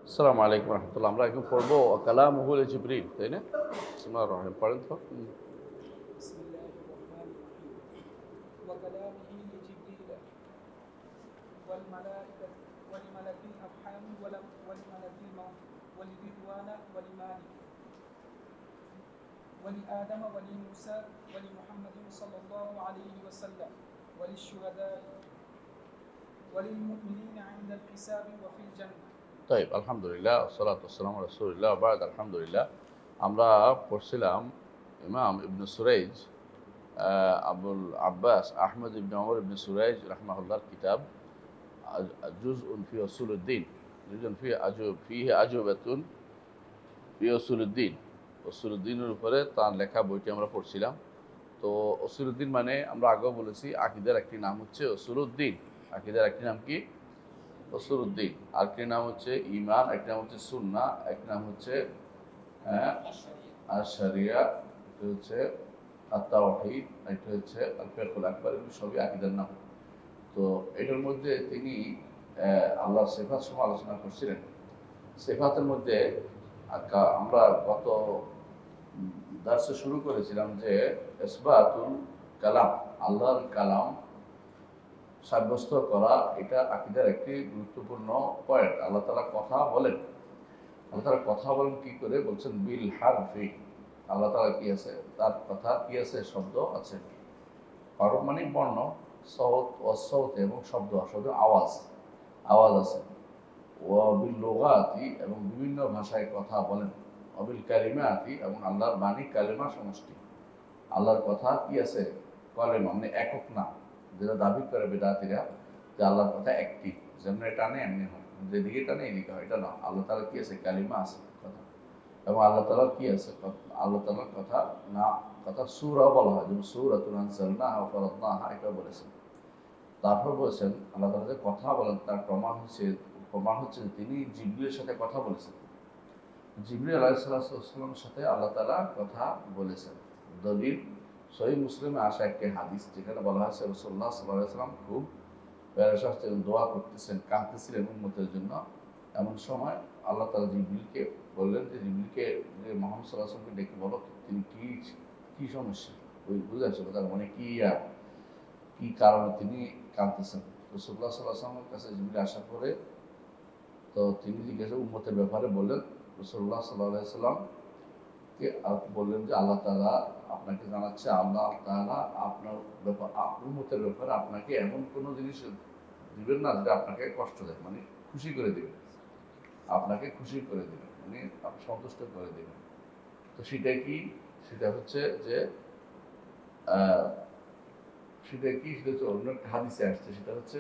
আসসালামু আলাইকুম রহমতুল্লাহ। আমরা এখন পড়বো কালামুহুল জিবরিল, তাই না? বিসমিল্লাহির রহমানির রহিম। পড়েন তো। بسم الله الرحمن الرحيم وكلامه لجبريل والملائكة ولملك الأرحام ولملك الموت ولرضوان ولمالك ولآدم ولموسى ولمحمد صلى الله عليه وسلم وللشهداء وللمؤمنين عند الحساب وفي الجنة. তাইব, আলহামদুলিল্লাহ ওয়াসসালাতু ওয়াসসালামু আলা রাসূলিল্লাহ ওয়া বা'দ। আলহামদুলিল্লাহ, আমরা পড়ছিলাম ইমাম ইবনে সুরাইজ আবুল আব্বাস আহমদ ইবনে ওমর ইবনে সুরাইজ রাহমাহুল্লাহর কিতাব জুজউন ফি উসুলুদ্দিন, জুজউন ফিহি আজুবাতুন ফি উসুলুদ্দিন। উসুলুদ্দিনের উপরে তার লেখা বইটি আমরা পড়ছিলাম। তো উসুলুদ্দিন মানে আমরা আগেও বলেছি আকীদার একটি নাম হচ্ছে উসুলুদ্দিন। আকীদার একটি নাম কি? উসুলুদ্দিন। আরেকটি নাম হচ্ছে ঈমান, একটি নাম হচ্ছে সুন্নাহ, একটি নাম হচ্ছে আশ-শরিয়া, এটা হচ্ছে আত-তাওহীদ, এটা হচ্ছে আল-ফিকহুল আকবার। এগুলো সবই আকীদার নাম। তো এটার মধ্যে তিনি আল্লাহর সিফাত সমূহ আলোচনা করছিলেন। সিফাতের মধ্যে আমরা গত দার্সে শুরু করেছিলাম যে ইসবাতুল কালাম, আল্লাহর কালাম সাব্যস্ত করা, এটা আকীদার একটি গুরুত্বপূর্ণ পয়েন্ট। আল্লাহ তাআলা কথা বলেন। আল্লাহ তাআলা কথা বলেন কি করে? বলছেন বিল হারফি। আল্লাহ তাআলা কি আছে? তার কথা কি আছে? শব্দ আছে। হরফ মানে বর্ণ, সওত অসৌত এবং শব্দ, শব্দ আওয়াজ, আওয়াজ আছে। ওয়াবিল লুগাতি এবং বিভিন্ন ভাষায় কথা বলেন। অবিল কালিমাতি এবং আল্লাহর বাণী কালিমা সমষ্টি। আল্লাহর কথা কি আছে? কলেমা মানে একক না, যেটা দাবি করে বেদাতিরা যে আল্লাহর কথা একটি, যেমন টানে এমনি হয়, যেদিকে টানে এদিকে হয়, এটা না। আল্লাহ তাআলা কি আছে? কালিমা আছে, কথা। এবং আল্লাহ তাআলার কি আছে? আল্লাহ তাআলার কথা না, কথা সূরাও বলা হয়, যেমন সূরাতুন আনজালনাহা ওয়া ফারাদনাহা, এটা বলেছেন। তারপর বলেছেন আল্লাহ তাআলা যে কথা বলেন তার প্রমাণ হচ্ছে তিনি জিবরিলের সাথে কথা বলেছেন। জিবরিল আলাইহিস সালামের সাথে আল্লাহ তাআলা কথা বলেছেন। দলিল সহিহ মুসলিমে আসা একটি হাদিস, যেখানে বলা হয়েছে রাসূলুল্লাহ সাল্লাল্লাহু আলাইহি ওয়াসাল্লাম খুব পেরেশান ছিলেন, দোয়া করতেছেন, কাঁদতেছিলেন উম্মতের জন্য। এমন সময় আল্লাহ তাআলা জিবরিলকে বললেন যে জিবরিলকে, যে মুহাম্মদ সাল্লাল্লাহু আলাইহি ওয়াসাল্লামকে ডেকে বলো তিনি কি সমস্যা, ওই বুঝাচ্ছিল তার মানে কি কারণে তিনি কাঁদতেছেন। রাসূলুল্লাহ সাল্লাল্লাহু আলাইহি ওয়াসাল্লামের কাছে জিবরিল আসার পরে তো তিনি জিজ্ঞাসা উম্মতের ব্যাপারে বললেন। রাসূলুল্লাহ সাল্লাল্লাহু আলাইহি ওয়াসাল্লামকে বললেন যে আল্লাহ তাআলা আপনাকে জানাচ্ছে, আল্লাহ তাআলা আপনার ব্যাপার, উম্মতের ব্যাপারে আপনাকে এমন কোনো জিনিস দিবেন না যেটা আপনাকে কষ্ট দেয়, মানে খুশি করে দিবেন, আপনাকে খুশি করে দিবেন, মানে আপনি সন্তুষ্ট করে দিবেন। তো সেটা কি? সেটা হচ্ছে যে সেটা কি? সেটা হচ্ছে অন্য একটা হাদিসে আসছে, সেটা হচ্ছে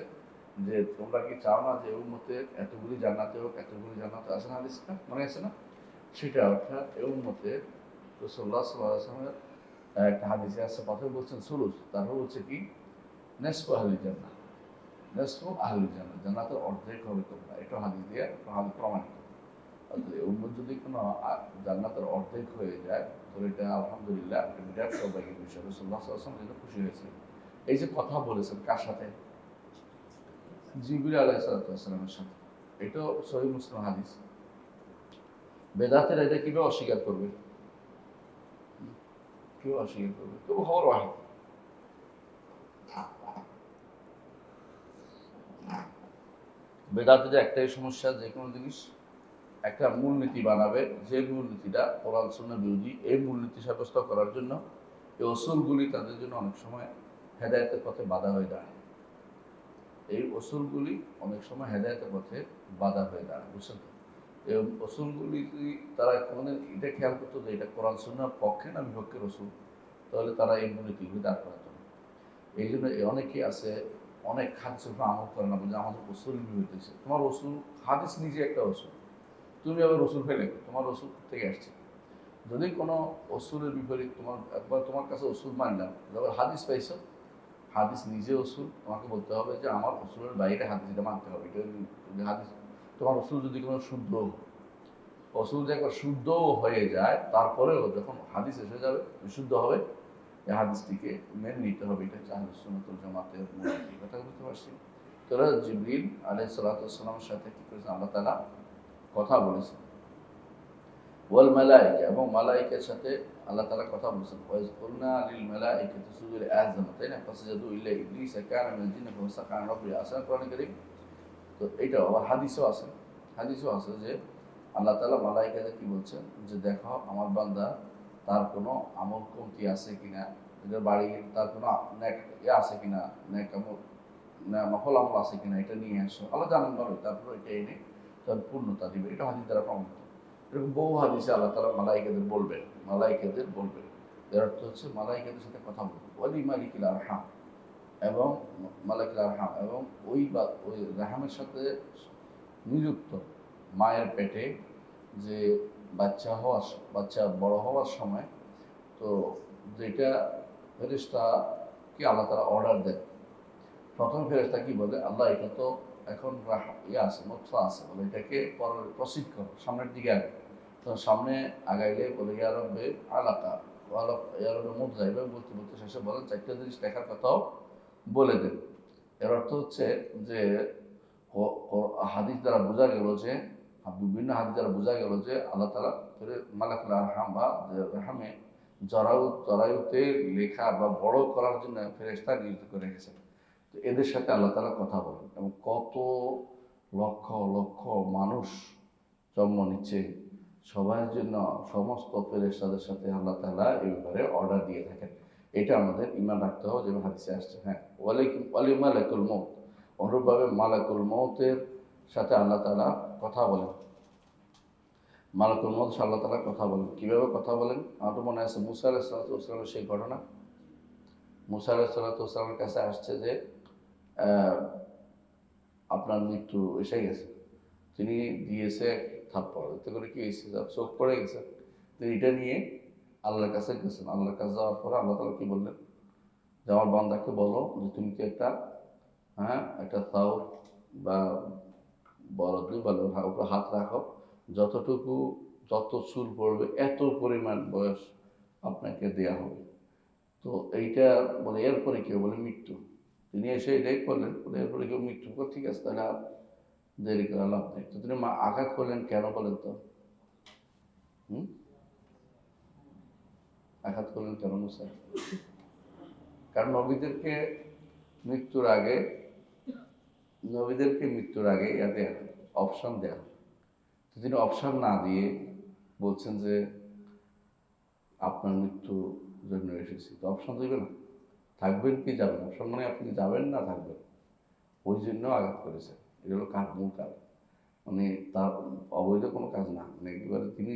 যে তোমরা কি চাও না যে উম্মতের এতগুলি জান্নাতে হোক, এতগুলি জান্নাতে আসে না? হাদিসটা মনে আছে না? সেটা অর্থাৎ এই উম্মতের রাসূলুল্লাহ সাল্লাল্লাহু আলাইহি ওয়াসাল্লামের একটা হাদিসে আছে, প্রথমে বলছেন সুলুস, তারপর বলছে কি নিসফু আহলিল জান্নাহ, নিসফু আহলিল জান্নাহ, জান্নাতের অর্ধেক হবে তোমরা। এটা হাদিস দিয়ে হাদিস প্রমাণিত। অর্থাৎ এই উম্মত যদি কোনো জান্নাতের অর্ধেক হয়ে যায় তো এটা আলহামদুলিল্লাহ একটা বিরাট সৌভাগ্যের বিষয়। রাসূলুল্লাহ সাল্লাল্লাহু আলাইহি ওয়াসাল্লাম খুশি হয়েছিলেন। এই যে কথা বলেছেন কার সাথে? জিবরিল আলাইহিস সালামের সাথে। এটাও সহিহ মুসলিম হাদিস। বেদাতেরা এটা কিভাবে অস্বীকার করবে? কেউ অস্বীকার করবে? কেউ খবর ওয়াহিদ। বেদাতের একটাই সমস্যা, যে কোনো জিনিস একটা মূলনীতি বানাবে, যে মূলনীতিটা কোরআন সুন্নাহ বিরোধী, এই মূলনীতি সাব্যস্ত করার জন্য এই অসুলগুলি তাদের জন্য অনেক সময় হেদায়েতের পথে বাধা হয়ে দাঁড়ায়। এই অসুলগুলি অনেক সময় হেদায়েতের পথে বাধা হয়ে দাঁড়ায়, বুঝছেন তো? এই অসুলগুলি তারা কোনোদিন এটা খেয়াল করতো যে এটা কোরআন সুন্নাহর পক্ষে না বিপক্ষে রসুল, তাহলে তারা এই মূলনীতিগুলি দাঁড় করাতো না। এই জন্য অনেকেই আছে অনেক হাদিসের উপর আমল করে না, বলে আমাদের রসুল হইতেছে। তোমার রসুল, হাদিস নিজে একটা রসুল, তুমি আবার রসুল ফেলে, তোমার রসুল থেকে আসছে। যদি কোনো অসুলের বিপরীত তোমার একবার তোমার কাছে অসুল মানলাম, যখন হাদিস পাইছো, হাদিস নিজে অসুল, তোমাকে বলতে হবে যে আমার অসুলের বাইরে হাদিস এটা মানতে হবে। এটা হাদিস, তোমার অসুল যদি কোনো শুদ্ধ, অসুল যে একবার শুদ্ধও হয়ে যায়, তারপরেও যখন হাদিস এসে যাবে বিশুদ্ধ হবে, এই হাদিসটিকে মেনে নিতে হবে। এটা হচ্ছে আহলুস সুন্নাত ওয়াল জামাতের মূলনীতি। কথা বুঝতে পারছি? তোরা জিবরিল আলাইহিস সালাতু ওয়াস সালামের সাথে কি করেছেন আল্লাহ তাআলা? কথা বলেছেন। ওয়াল মালাইকা, এবং মালাইকার সাথে আল্লাহ তাআলা কথা বলেছেন। ওয়াইজ কুলনা লিল মালাইকাতি ইসজুদু লিআদম, তাই না? ফাসাজাদু ইল্লা ইবলিস কানা মিনাল জিন্নি ফাফাসাকা আন রাব্বিহি। আসলে কোরআন কারীম। তো এটা আবার হাদিসও আছে যে আল্লাহ তাআলা মালাইকাদের কি বলছেন যে দেখো আমার বান্দা তার কোনো আমল কমতি আছে কিনা, এদের বাড়ি তার কোনো নেক আছে কিনা, নেক আমল না নফল আমল আছে কিনা, এটা নিয়ে আসো। আল্লাহ জানেন ভালো, তারপর এটা এনে তার পূর্ণতা দিবে। এটা হাদিস দ্বারা প্রমাণিত। এরকম বহু হাদিসে আল্লাহ তাআলা মালাইকাদের বলবেন। এর অর্থ হচ্ছে মালাইকাদের সাথে কথা বলবেন। ওয়ালি মালিকিল আরহাম, এবং মালাইকুল আরহাম, এবং ওই রাহামের সাথে নিযুক্ত মায়ের পেটে যে বাচ্চা বড় হওয়ার সময়, তো যেটা ফেরেশতাকে আল্লাহ তাআলা অর্ডার দেন। প্রথম ফেরেশতা কি বলে, আল্লাহ এটা তো এখন আছে, নতফা আছে, বলে এটাকে প্রসিড করো, সামনের দিকে আগে। তো সামনে আগাইলে বলে ইয়া রব্বে আলাকা ইয়া রব্বে মুদ্রা, এভাবে বলতে বলতে শেষে বলেন 4টা জিনিস দেখার কথাও বলে দেন। এর অর্থ হচ্ছে যে হাদিস দ্বারা বোঝা গেল যে, বিভিন্ন হাদিস দ্বারা বোঝা গেল যে আল্লাহ তাআলা মালাকুল আরহাম বা রাহামে জরায়ুতে লেখা বা বড় করার জন্য ফেরেশতা নিযুক্ত করে রেখেছেন। তো এদের সাথে আল্লাহ তাআলা কথা বলেন, এবং কত লক্ষ লক্ষ মানুষ জন্ম নিচ্ছে, সবার জন্য সমস্ত ফেরেশতাদের সাথে আল্লাহ তাআলা এই ব্যাপারে অর্ডার দিয়ে থাকেন। এটা আমাদের ঈমান রাখতে হবে, যেমন হাদিসে আসছে। হ্যাঁ, ওয়ালি মালাকুল মউত, অনুরূপভাবে মালাকুল মউতের সাথে আল্লাহ তাআলা কথা বলেন। মালাকুল মউত সাথে আল্লাহ তাআলা কথা বলেন। কিভাবে কথা বলেন? আমার তো মনে আছে মুসা আলাইহিস সালাতু ওয়াস সালামের সেই ঘটনা। মুসা আলাইহিস সালাতু ওয়াস সালামের কাছে আসছে যে আপনার মৃত্যু এসে গেছে। তিনি দিয়েছে থাপ্পড়, এতে করে কি হয়েছে, চোখ পড়ে গেছে। তিনি এটা নিয়ে আল্লাহর কাছে গেছেন। আল্লাহর কাছে যাওয়ার পরে আল্লাহ তাআলা কি বললেন যে আমার বান্দাকে বলো যে তুমি কি একটা তাও বা বলদ বা লোহার উপর হাত রাখো, যত চুল পড়বে এত পরিমাণ বয়স আপনাকে দেয়া হবে। তো এইটা বলে এরপরে কেউ বলে মৃত্যু। তিনি এসে এটাই করলেন, বলে এরপরে কেউ মৃত্যু। ঠিক আছে, তাহলে আর দেরি করা লাভ নেই। তো তিনি আঘাত করলেন কেন বলেন তো? আঘাত করলেন কেন মুসা? কারণ নবীদেরকে মৃত্যুর আগে অপশন দেয়া। তো তিনি অপশন না দিয়ে বলছেন যে আপনার মৃত্যুর জন্য এসেছি। তো অপশন দিবে না, থাকবেন কি যাবেন? অপশন মানে আপনি যাবেন না থাকবেন, ওই জন্য আঘাত করেছেন। এটা হলো মূল কাজ। মানে তার অবৈধ কোনো কাজ না, মানে একেবারে তিনি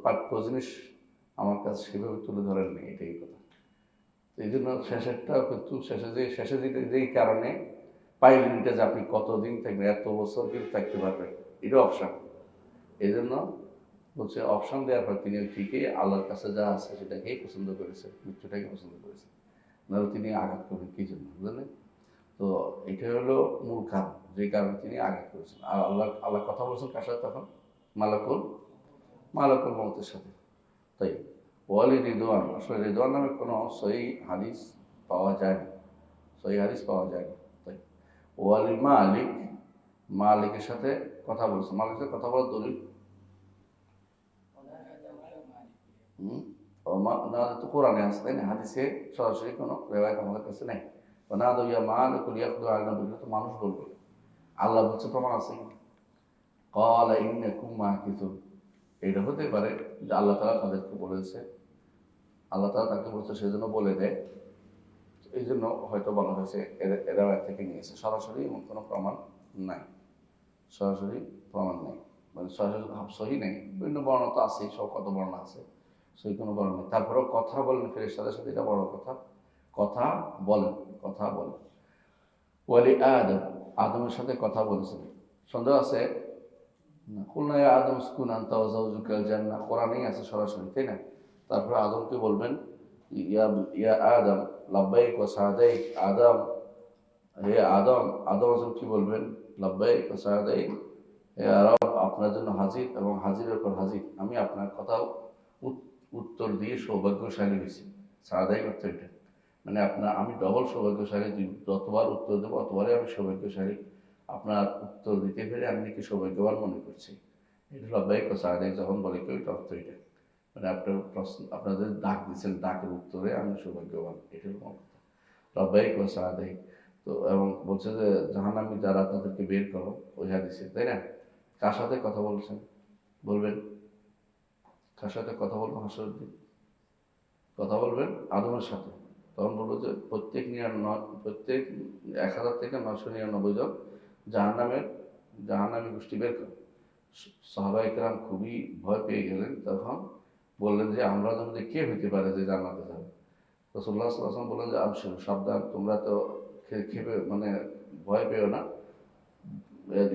প্রাপ্য জিনিস আমার কাছে সেভাবে তুলে ধরেননি, এটাই কথা। এই জন্য শেষেরটা কিন্তু শেষে যেই কারণে পাইলেন এটা যে আপনি কতদিন থাকবেন, এত বছর কিন্তু থাকতে পারবেন, এটা অপশন। এই জন্য বলছে অপশন দেওয়ার পর তিনি ঠিকই আল্লাহর কাছে যা আছে সেটাকেই পছন্দ করেছে, মৃত্যুটাকে পছন্দ করেছে। নাহলে তিনি আঘাত করবেন কি জন্য, বুঝলেন? তো এটা হলো মূল কারণ, যে কারণে তিনি আঘাত করেছেন। আর আল্লাহ কথা বলছেন কার সাথে তখন? মালাকুল মউতের সাথে। তাই ওয়ালি রিদওয়ান, আসলে রিদওয়ান নামে কোনো সহিহ হাদিস পাওয়া যায় না। তাই ওয়ালি মালিকের সাথে কথা বলছে। মালিকের সাথে কথা বলার দলিল না, তো কোরআনে আছে, তাই না? হাদিসে সরাসরি কোনো রেওয়ায়েত আমাদের কাছে নেই। না দইয়া মালিকুল ইয়াকদু আলানা বিল, তো মানুষ বলবে, আল্লাহ বলছে প্রমাণ আছে। ক্বালা ইন্নাকুম মাকিসুন, এটা হতে পারে যে আল্লাহ তাআলা তাদেরকে বলেছে, আল্লাহ তাআলা তাকে বলছে সেজন্য বলে দেয়, এই জন্য হয়তো বলা হয়েছে এরা থেকে নিয়েছে। সরাসরি এমন কোনো প্রমাণ নাই, মানে সরাসরি সহি নেই। বিভিন্ন বর্ণনা তো আছেই, সব কত বর্ণনা আছে, সেই কোনো বর্ণনা নেই। তারপরেও কথা বলেন ফেরেশতাদের সাথে, এটা বড় কথা। কথা বলেন। ওয়ালি আদমের সাথে কথা বলেছেন। সন্দেহ আছে? কুলনা ইয়া আদম উসকুন আনতা ওয়া যাওজুকাল জান্নাহ, কোরআনেই আছে সরাসরি, তাই না? তারপরে আদমকে বলবেন ইয়া আদম লাব্বাইক ওয়া সাদাইক, হে আদম আদম কি বলবেন? লাব্বাইক ওয়া সাদাইক, হে রব আপনার জন্য হাজির এবং হাজিরের পর হাজির, আমি আপনার কথা উত্তর দিয়ে সৌভাগ্যশালী হয়েছি। সাদাইক অর্থ এটা, মানে আমি ডবল সৌভাগ্যশালী, যতবার উত্তর দেবো অতবারই আমি সৌভাগ্যশালী। আপনার উত্তর দিতে পেরে আমি নাকি সৌভাগ্যবান মনে করছি। এটা লব্বাইক ওয়া সাআদাইক যখন বলে কেউ এটা অর্থ এটা, মানে আপনার প্রশ্ন, আপনাদের ডাক দিচ্ছেন, ডাকের উত্তরে আমি সৌভাগ্যবান, এটা হলো আমার কথা। লব্বাইক ওয়া সাআদাইক। তো এবং বলছে যে জাহান্নামী যারা তাদেরকে বের করো, ওই হাদিসে, তাই না? কার সাথে কথা বলছেন বলবেন? কার সাথে কথা বলবো হাসরের দিন? কথা বলবেন আদমের সাথে। তখন বলবো যে প্রত্যেক 1000 থেকে 999 জন জাহান্নামী গোষ্ঠী বের করো। সাহাবায়ে কেরাম খুবই ভয় পেয়ে গেলেন। তখন বললেন যে আমরা জানি কে হইতে পারে যে জান্নাতে যাবে। রাসূলুল্লাহ সাল্লাল্লাহু আলাইহি ওয়াসাল্লাম বললেন যে আবশিরু, সাবধান, তোমরা তো খেপে মানে ভয় পেও না।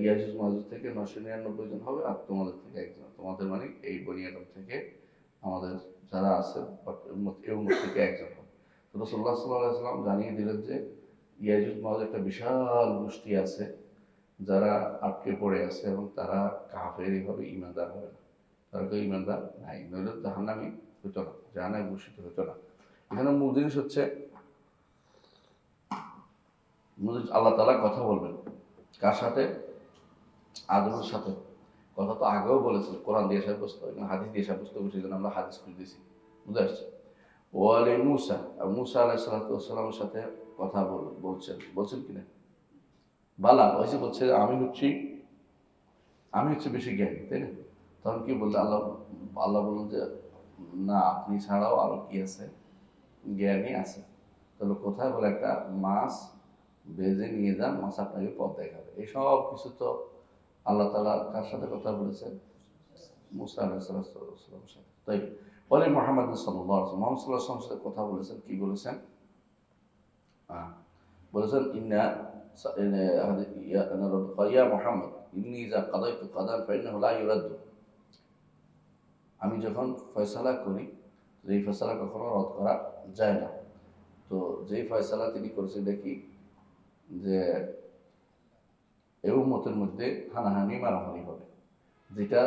ইয়াজুজ মাজুজ থেকে 999 জন হবে, আর তোমাদের থেকে একজন, তোমাদের মানে এই বনি আদম থেকে আমাদের যারা আছে এই উম্মত থেকে একজন হবে। তো রাসূলুল্লাহ সাল্লাল্লাহু আলাইহি ওয়াসাল্লাম জানিয়ে দিলেন যে ইয়াজুজ মাজুজ একটা বিশাল গোষ্ঠী আছে যারা আটকে পড়ে আছে, এবং তারা কাফেরই হবে, ঈমানদার হবে না। তারা কেউ ঈমানদার নাই, নইলে জাহান্নামী হতো না, জাহান্নামে ভূষিত হতো না। এখানে মূল জিনিস হচ্ছে আল্লাহ তাআলা কথা বলবেন কার সাথে? আদমের সাথে। কথা তো আগেও বলেছিল, কোরআন দিয়ে সাব্যস্ত, এখানে হাদিস দিয়ে সাব্যস্ত করছি, যেন আমরা হাদিস খুঁজে দিয়েছি, বুঝে আসছে। ওয়ালে মুসা, মুসা আলাইহিস সালামের সাথে কথা বলছেন কিনা? বালা ওই যে বলছে আমি হচ্ছে বেশি জ্ঞানী, তাই না? তখন কি বলছে আল্লাহ? আল্লাহ বললেন যে না, আপনি ছাড়াও আরো কি আছে, জ্ঞানী আছে। তাহলে কোথায় বলে একটা মাছ ভেজে নিয়ে যান, মাছ আপনাকে পথ দেখাবে। এই সব কিছু তো আল্লাহ তাআলা কার সাথে কথা বলেছেন? মুসা আলাইহিস সালামের সাথে। তাই বলে মুহাম্মদ সাল্লাল্লাহু আলাইহি ওয়াসাল্লাম, মুহাম্মদ সাল্লাল্লাহু আলাইহি ওয়াসাল্লামের সাথে কথা বলেছেন, কি বলেছেন? বলেছেন ইয়া মুহাম্মদ ইন্নী ইযা কাদাইতু কাদান ফাইন্নাহু লা ইউরাদ্দু। আমি যখন ফয়সালা করি, এই ফয়সালা কখনো রদ করা যায় না। তো যেই ফয়সালা তিনি করেছেন দেখি যে এই উম্মতের মধ্যে হানাহানি মারামারি হবে, যেটা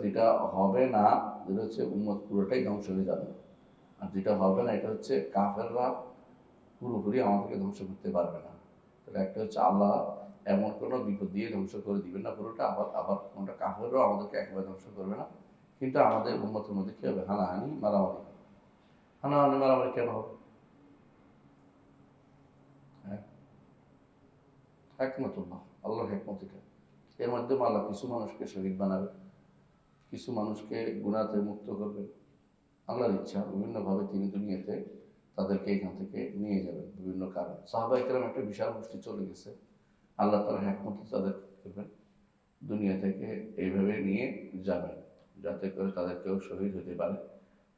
যেটা হবে না, যেটা হচ্ছে উম্মত পুরোটাই ধ্বংস হয়ে যাবে। আর যেটা হবে না, এটা হচ্ছে কাফেররা পুরোপুরি আমাদেরকে ধ্বংস করতে পারবে না। তাহলে একটা হচ্ছে আল্লাহ এমন কোনো বিপদ দিয়ে ধ্বংস করে দিবেন না পুরোটা, আবার কোনটা কাফেররাও আমাদেরকে একেবারে ধ্বংস করবে না। কিন্তু আমাদের উম্মতের মধ্যে কি হবে? হানাহানি মারামারি। হানাহানি মারামারি কেন হবে? হ্যাঁ, হিকমতুল্লাহ, আল্লাহর হিকমত এটা। এর মাধ্যমে আল্লাহ কিছু মানুষকে শহীদ বানাবে, কিছু মানুষকে গুনাহ থেকে মুক্ত করবেন। আল্লাহর ইচ্ছা, বিভিন্নভাবে তিনি দুনিয়াতে তাদেরকে এখান থেকে নিয়ে যাবেন বিভিন্ন কারণে। সাহাবায়ে কেরাম একটা বিশাল গোষ্ঠী চলে গেছে, আল্লাহ তাআলা হিকমতে তাদের করবেন, দুনিয়া থেকে এইভাবে নিয়ে যাবেন, যাতে করে তাদেরকেও শহীদ হতে পারে,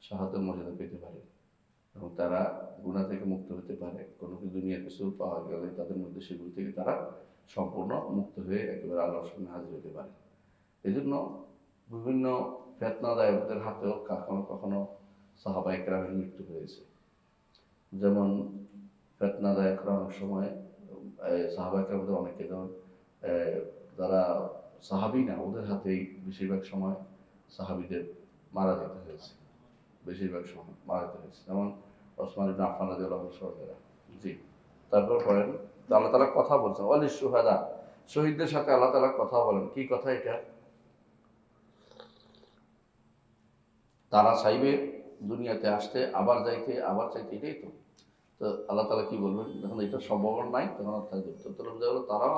শাহাদাতের মর্যাদা পেতে পারে, এবং তারা গুনাহ থেকে মুক্ত হতে পারে। কোনো কিছু দুনিয়ার কিছু পাওয়া গেলে তাদের মধ্যে সেগুলো থেকে তারা সম্পূর্ণ মুক্ত হয়ে একেবারে আল্লাহর সামনে হাজির হতে পারে। এই জন্য বিভিন্ন ফিতনাদায়কদের হাতেও কখনো কখনো সাহাবায়ে কেরামের মৃত্যু হয়েছে। যেমন ফিতনাদায়করা অনেক সময় সাহাবায়ে কেরামদের অনেকে, যেমন যারা সাহাবী না, ওদের হাতেই বেশিরভাগ সময় সাহাবীদের মারা যেতে হয়েছে, বেশিরভাগ সময় মারা যেতে হয়েছে। যেমন ওসমান ইবনে আফফান রাদিয়াল্লাহু আনহু সরকারা। জি, তারপর পড়েন, আল্লাহ তাআলা কথা বলছেন ওয়ালিশ শুহাদা, শহীদদের সাথে আল্লাহ তাআলা কথা বলেন। কি কথা এটা? তারা চাইবে দুনিয়াতে আসতে, আবার যাইতে, আবার চাইতে, এটাই তো। তো আল্লাহ তাআলা কি বলবেন যখন এটা সম্ভব নাই, তখন তারা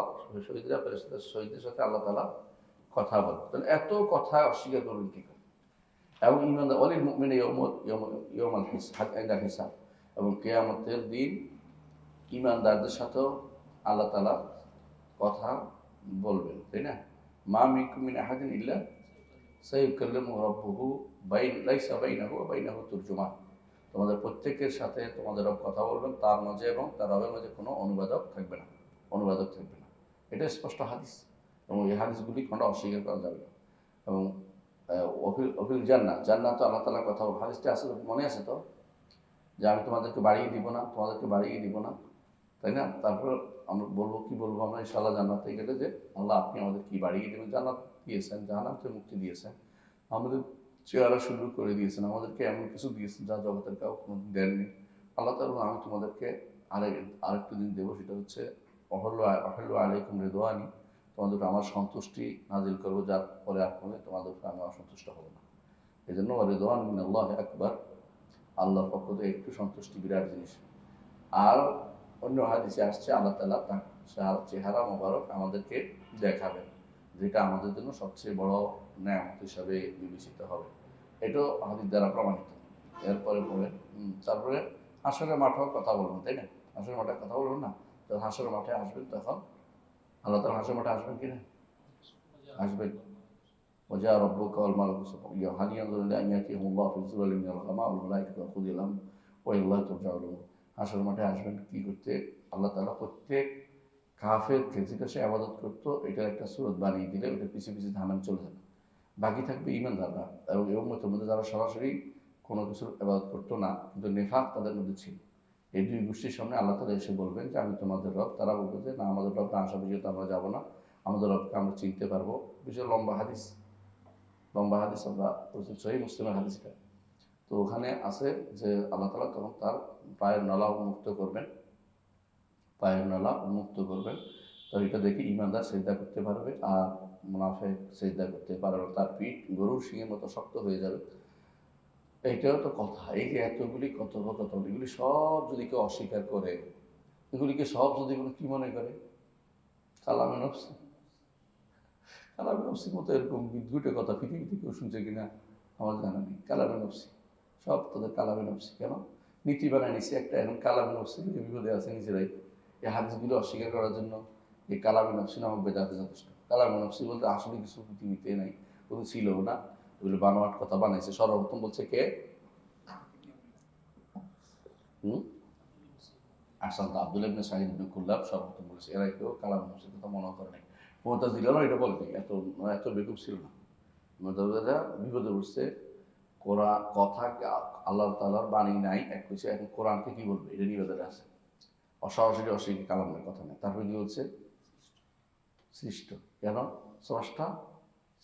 শহীদরা ফেরেশতাদের শহীদদের সাথে আল্লাহ তাআলা কথা বলেন। তাহলে এত কথা অস্বীকার করবেন কি করে? এবং ইমানদার ওয়ালিল মুমিনা ইয়াউমাল হিসাব, এবং কিয়ামতের দিন ইমানদারদের সাথেও আল্লাহ তাআলা কথা বলবেন, তাই না? মা মিনকুম মিন আহাদিন ইল্লা সাইয়ুকাল্লিমুহু রাব্বুহু লাইসা বাইনাহু ওয়া বাইনাহু তুরজুমান। তোমাদের প্রত্যেকের সাথে তোমাদের রব কথা বলবেন, তার মাঝে এবং তার রবের মাঝে কোনো অনুবাদক থাকবে না, অনুবাদক থাকবে না। এটা স্পষ্ট হাদিস, এবং এই হাদিসগুলি কোনো অস্বীকার করা যাবে না। এবং অফিল জান্নাত আল্লাহ তাআলার কথা, হাদিসটা আছে, মনে আছে তো, যে আমি তোমাদেরকে বাড়িয়ে দিব না, তাই না? তারপর আমরা বলবো আমরা ইনশাআল্লাহ জান্নাতে গেলে যে আল্লাহ আপনি আমাদের কি বাড়িয়ে দেবেন? জান্নাত দিয়েছেন, জাহান্নাম থেকে মুক্তি দিয়েছেন, আমাদের চেহারা সুন্দর করে দিয়েছেন, আমাদেরকে এমন কিছু দিয়েছেন যা জগতের কাউ কোনোদিন দেননি। আল্লাহ তাআলা আমি তোমাদেরকে আরেকটু দিন দেবো, সেটা হচ্ছে অহল্লু আলাইকুম রিদওয়ানি, তোমাদের উপর আমার সন্তুষ্টি নাজিল করবো, যার পরে আর কোনো তোমাদের উপর আমি অসন্তুষ্ট হব না। এই জন্য রিদওয়ান মিনাল্লাহি আকবার, আল্লাহর পক্ষ থেকে একটু সন্তুষ্টি বিরাট জিনিস। আর অন্য হাদিসে আসছে আল্লাহ তাআলা তার চেহারা মোবারক আমাদেরকে দেখাবেন, যেটা আমাদের জন্য সবচেয়ে বড় নেয়ামত হিসাবে বিবেচিত হবে। এটাও হাদিস দ্বারা প্রমাণিত। এরপরে পরে তারপরে হাসরের মাঠেও কথা বলবেন, তাই না? হাসরের মাঠে কথা বলবেন না? যখন হাসরের মাঠে আসবেন তখন আল্লাহ তাআলা হাসরের মাঠে আসবেন কিনা? আসবেন। وجاء ربك والملك صفا هل ينظر إلى أن يأتيهم الله في ظلال من الغمام والملائكة وقضي الأمر وإلى الله ترجع الأمور। হাসরের মাঠে আসবেন কি করতে? আল্লাহ তাআলা প্রত্যেক কাফেরকে যেটা সে আবাদত করতো এটার একটা সুরত বানিয়ে দিলে ওটা পিছিয়ে পিছিয়ে ধানাম চলে যাবে। বাকি থাকবে ইমানদাররা এবং এই উম্মতের মধ্যে যারা সরাসরি কোনো কিছুর আবাদত করতো না, কিন্তু নেফাক তাদের মধ্যে ছিল। এই দুই গোষ্ঠীর সামনে আল্লাহ তাআলা এসে বলবেন যে আমি তোমাদের রব। তারা বলবে যে না, আমাদের রব না আসা পর্যন্ত আমরা যাবো না, আমাদের রবকে আমরা চিনতে পারবো। বিশাল লম্বা হাদিস আমরা সহিহ মুসলিমের হাদিসটা। তো ওখানে আছে যে আল্লাহ তাআলা তখন তার পায়ের নলা উন্মুক্ত করবেন, তো এটা দেখে ইমানদার সিজদা করতে পারবে আর মুনাফিক সিজদা করতে পারবে। তার পিঠ গরুর শিঙের মতো শক্ত হয়ে যাবে। এইটাও তো কথা। এই যে এতগুলি কথোপকথন, এগুলি সব যদি কেউ অস্বীকার করে, এগুলিকে সব যদি কি মনে করে? কালামে নফসি। কালামে নফসির মতো এরকম বিদ্ঘুটে কথা পৃথিবীতে কেউ শুনছে কিনা আমার জানা নেই। কালামে নফসি সব তাদের কালামে নফসি। কেন নীতি বানায় নিচ্ছে একটা, এখন কালামে নফসি বিপদে আছে নিজেরাই। এই হাদিসগুলো অস্বীকার করার জন্য এই কালামে নফসি নামক বেদাতে যথেষ্ট। কালামে নফসি বলতে আসলে কিছু পৃথিবীতে নাই, কোনো ছিলও না, ওগুলো বানোয়াট কথা বানাইছে। সর্বপ্রথম বলছে কে? আসান্ত আব্দুল্লাহ ইবনে সাঈদ ইবনে কুল্লাব সর্বপ্রথম বলেছে। এরা কেউ কালামে নফসির কথা মনে করে নাই। মুতাজিলারাও এটা বলেনি, এত বেকুব ছিল না। মুতাজিলারা বিপদে পড়ছে, কথা আল্লাহ তাআলার বাণী নাই, এক কিছু এখন কোরআনকে কি বলবে এটা নিয়ে ওদের আছে। অসরাসরি অস্বীকার কালামের কথা নেই। তারপরে কি বলছে? সৃষ্ট। কেন? স্রষ্টা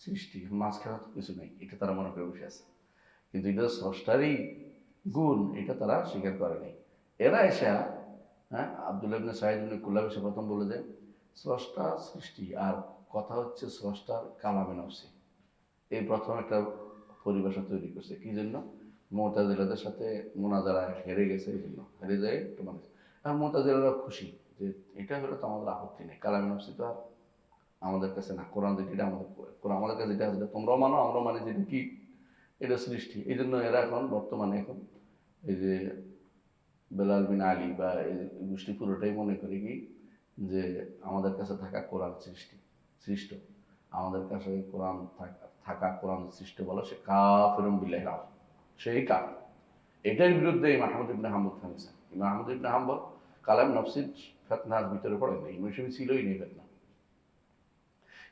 সৃষ্টি, মাঝখানে তো কিছু নেই, এটা তারা মনে করে বসে আছে। কিন্তু এটা স্রষ্টারই গুণ, এটা তারা স্বীকার করে নাই। এরা এসে আব্দুল্লাহ ইবনে সাঈদ ইবনে কুল্লাব এসে প্রথম বলে যে স্রষ্টা সৃষ্টি আর কথা হচ্ছে স্রষ্টার কালামে নফসি। এই প্রথম একটা পরিভাষা তৈরি করছে। কি জন্য? মুতাজিলাদের সাথে মুনাজারা হেরে গেছে, এই জন্য হেরে যায় একটু মানে। আর মুতাজিলারা খুশি যে এটা হলে তো আমাদের আপত্তি নেই, কালামে নফসি তো আর আমাদের কাছে না, কোরআন যেটা আমাদের কাছে যেটা আছে তোমরাও মানো আমরা মানি, যেটা কি এটা সৃষ্টি। এই জন্য এরা এখন বর্তমানে এখন এই যে বেলাল বিন আলী বা এই গোষ্ঠী পুরোটাই মনে করে কি যে আমাদের কাছে থাকা কোরআন সৃষ্ট, আমাদের কাছে কোরআন থাকা কোরআন সৃষ্ট বলা সে কাফিরুন বিল্লাহি আযম, সেই কাফির। এটার বিরুদ্ধে ইমাম আহমদ ইবনে হাম্বল থামেছে। ইমাম আহমদ ইবনে হাম্বল কালাম নফসির ফিতনার ভিতরে পড়ে না, ইমাম শাফিঈ ছিলই নেই ফিতনা।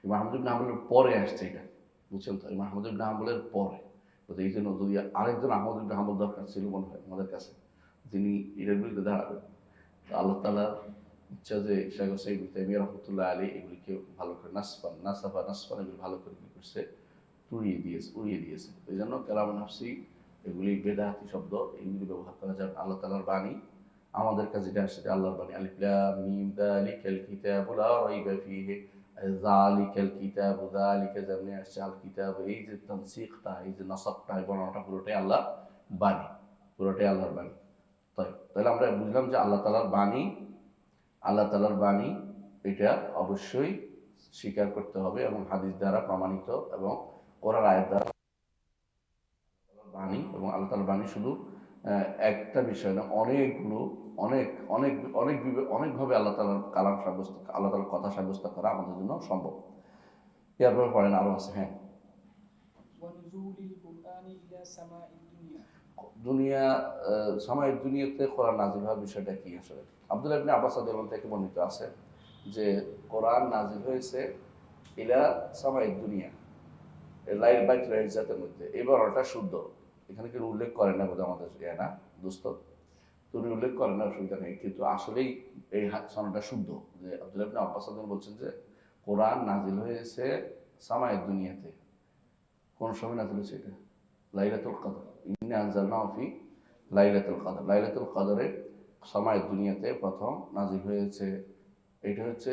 ইমাম আহমদ ইবনে হাম্বলের পরে আসছে এটা, বুঝছেন তো? ইমাম আহমদ ইবনে হাম্বলের পরে। তো এই জন্য যদি আরেকজন আহমদ ইবনে হাম্বল দরকার ছিল মনে হয় আমাদের কাছে, যিনি এটার বিরুদ্ধে দাঁড়াবেন। আল্লাহ তাআলার ইচ্ছা যে শেখ হোসেন ইবনে তাইমিয়া রাহমাতুল্লাহ আলাইহি এগুলিকে ভালো করে নাসফান এগুলি ভালো করে কি করছে? উড়িয়ে দিয়েছে। এই জন্য কালামে নফসি এগুলি বেদাতি শব্দ, এগুলি ব্যবহার করা যাবে। আল্লাহ তাআলার বাণী আমাদের কাছে যেটা আসছে আল্লাহর বাণী। আলিফ লাম মিম যালিকাল কিতাবু লা রাইবা ফীহি, যালিকাল কিতাবু যালিকা যেমনি আসছে আল কিতাব, এই যে তানসিখটা, এই যে নাসাবটা, এই বর্ণনাটা পুরোটাই আল্লাহর বাণী, পুরোটাই আল্লাহর বাণী। তাহলে আমরা বুঝলাম যে আল্লাহ তাআলার বাণী এটা অবশ্যই স্বীকার করতে হবে এবং হাদিস দ্বারা প্রমাণিত এবং কোরআন আয়াত দ্বারা বাণী। এবং আল্লাহ তাআলার বাণী শুধু একটা বিষয় না, অনেকগুলো অনেকভাবে আল্লাহ তাআলার কালাম সাব্যস্ত, আল্লাহ তাআলার কথা সাব্যস্ত করা আমাদের জন্য সম্ভব। এরপর পড়েন আরো আছে। হ্যাঁ, দুনিয়া সামায়িক দুনিয়াতে কোরআন নাজিল হওয়ার বিষয়টা কি? আসলে আব্দুল্লাহ ইবনে আব্বাস রাদিয়াল্লাহু থেকে বর্ণিত আছে যে কোরআন নাজিল হয়েছে ইলা সামায়িক দুনিয়া, লাইল বাইতুল ইজ্জাতের মধ্যে। এবার ওটা শুদ্ধ, এখানে কেউ উল্লেখ করে না বোধহয় আমাদের না দোস্ত, তুমি উল্লেখ করে না, অসুবিধা নেই। কিন্তু আসলেই এই সনদটা শুদ্ধ যে আব্দুল্লাহ ইবনে আব্বাস বলছেন যে কোরআন নাজিল হয়েছে সামায়িক দুনিয়াতে। কোন সময় নাজিল হয়েছে? এটা লাইলাতুল কদর, ইন্না আনজালনাহু ফি লাইলাতুল কদর। লাইলাতুল কদরে সামায়িক দুনিয়াতে প্রথম নাজিল হয়েছে। এটা হচ্ছে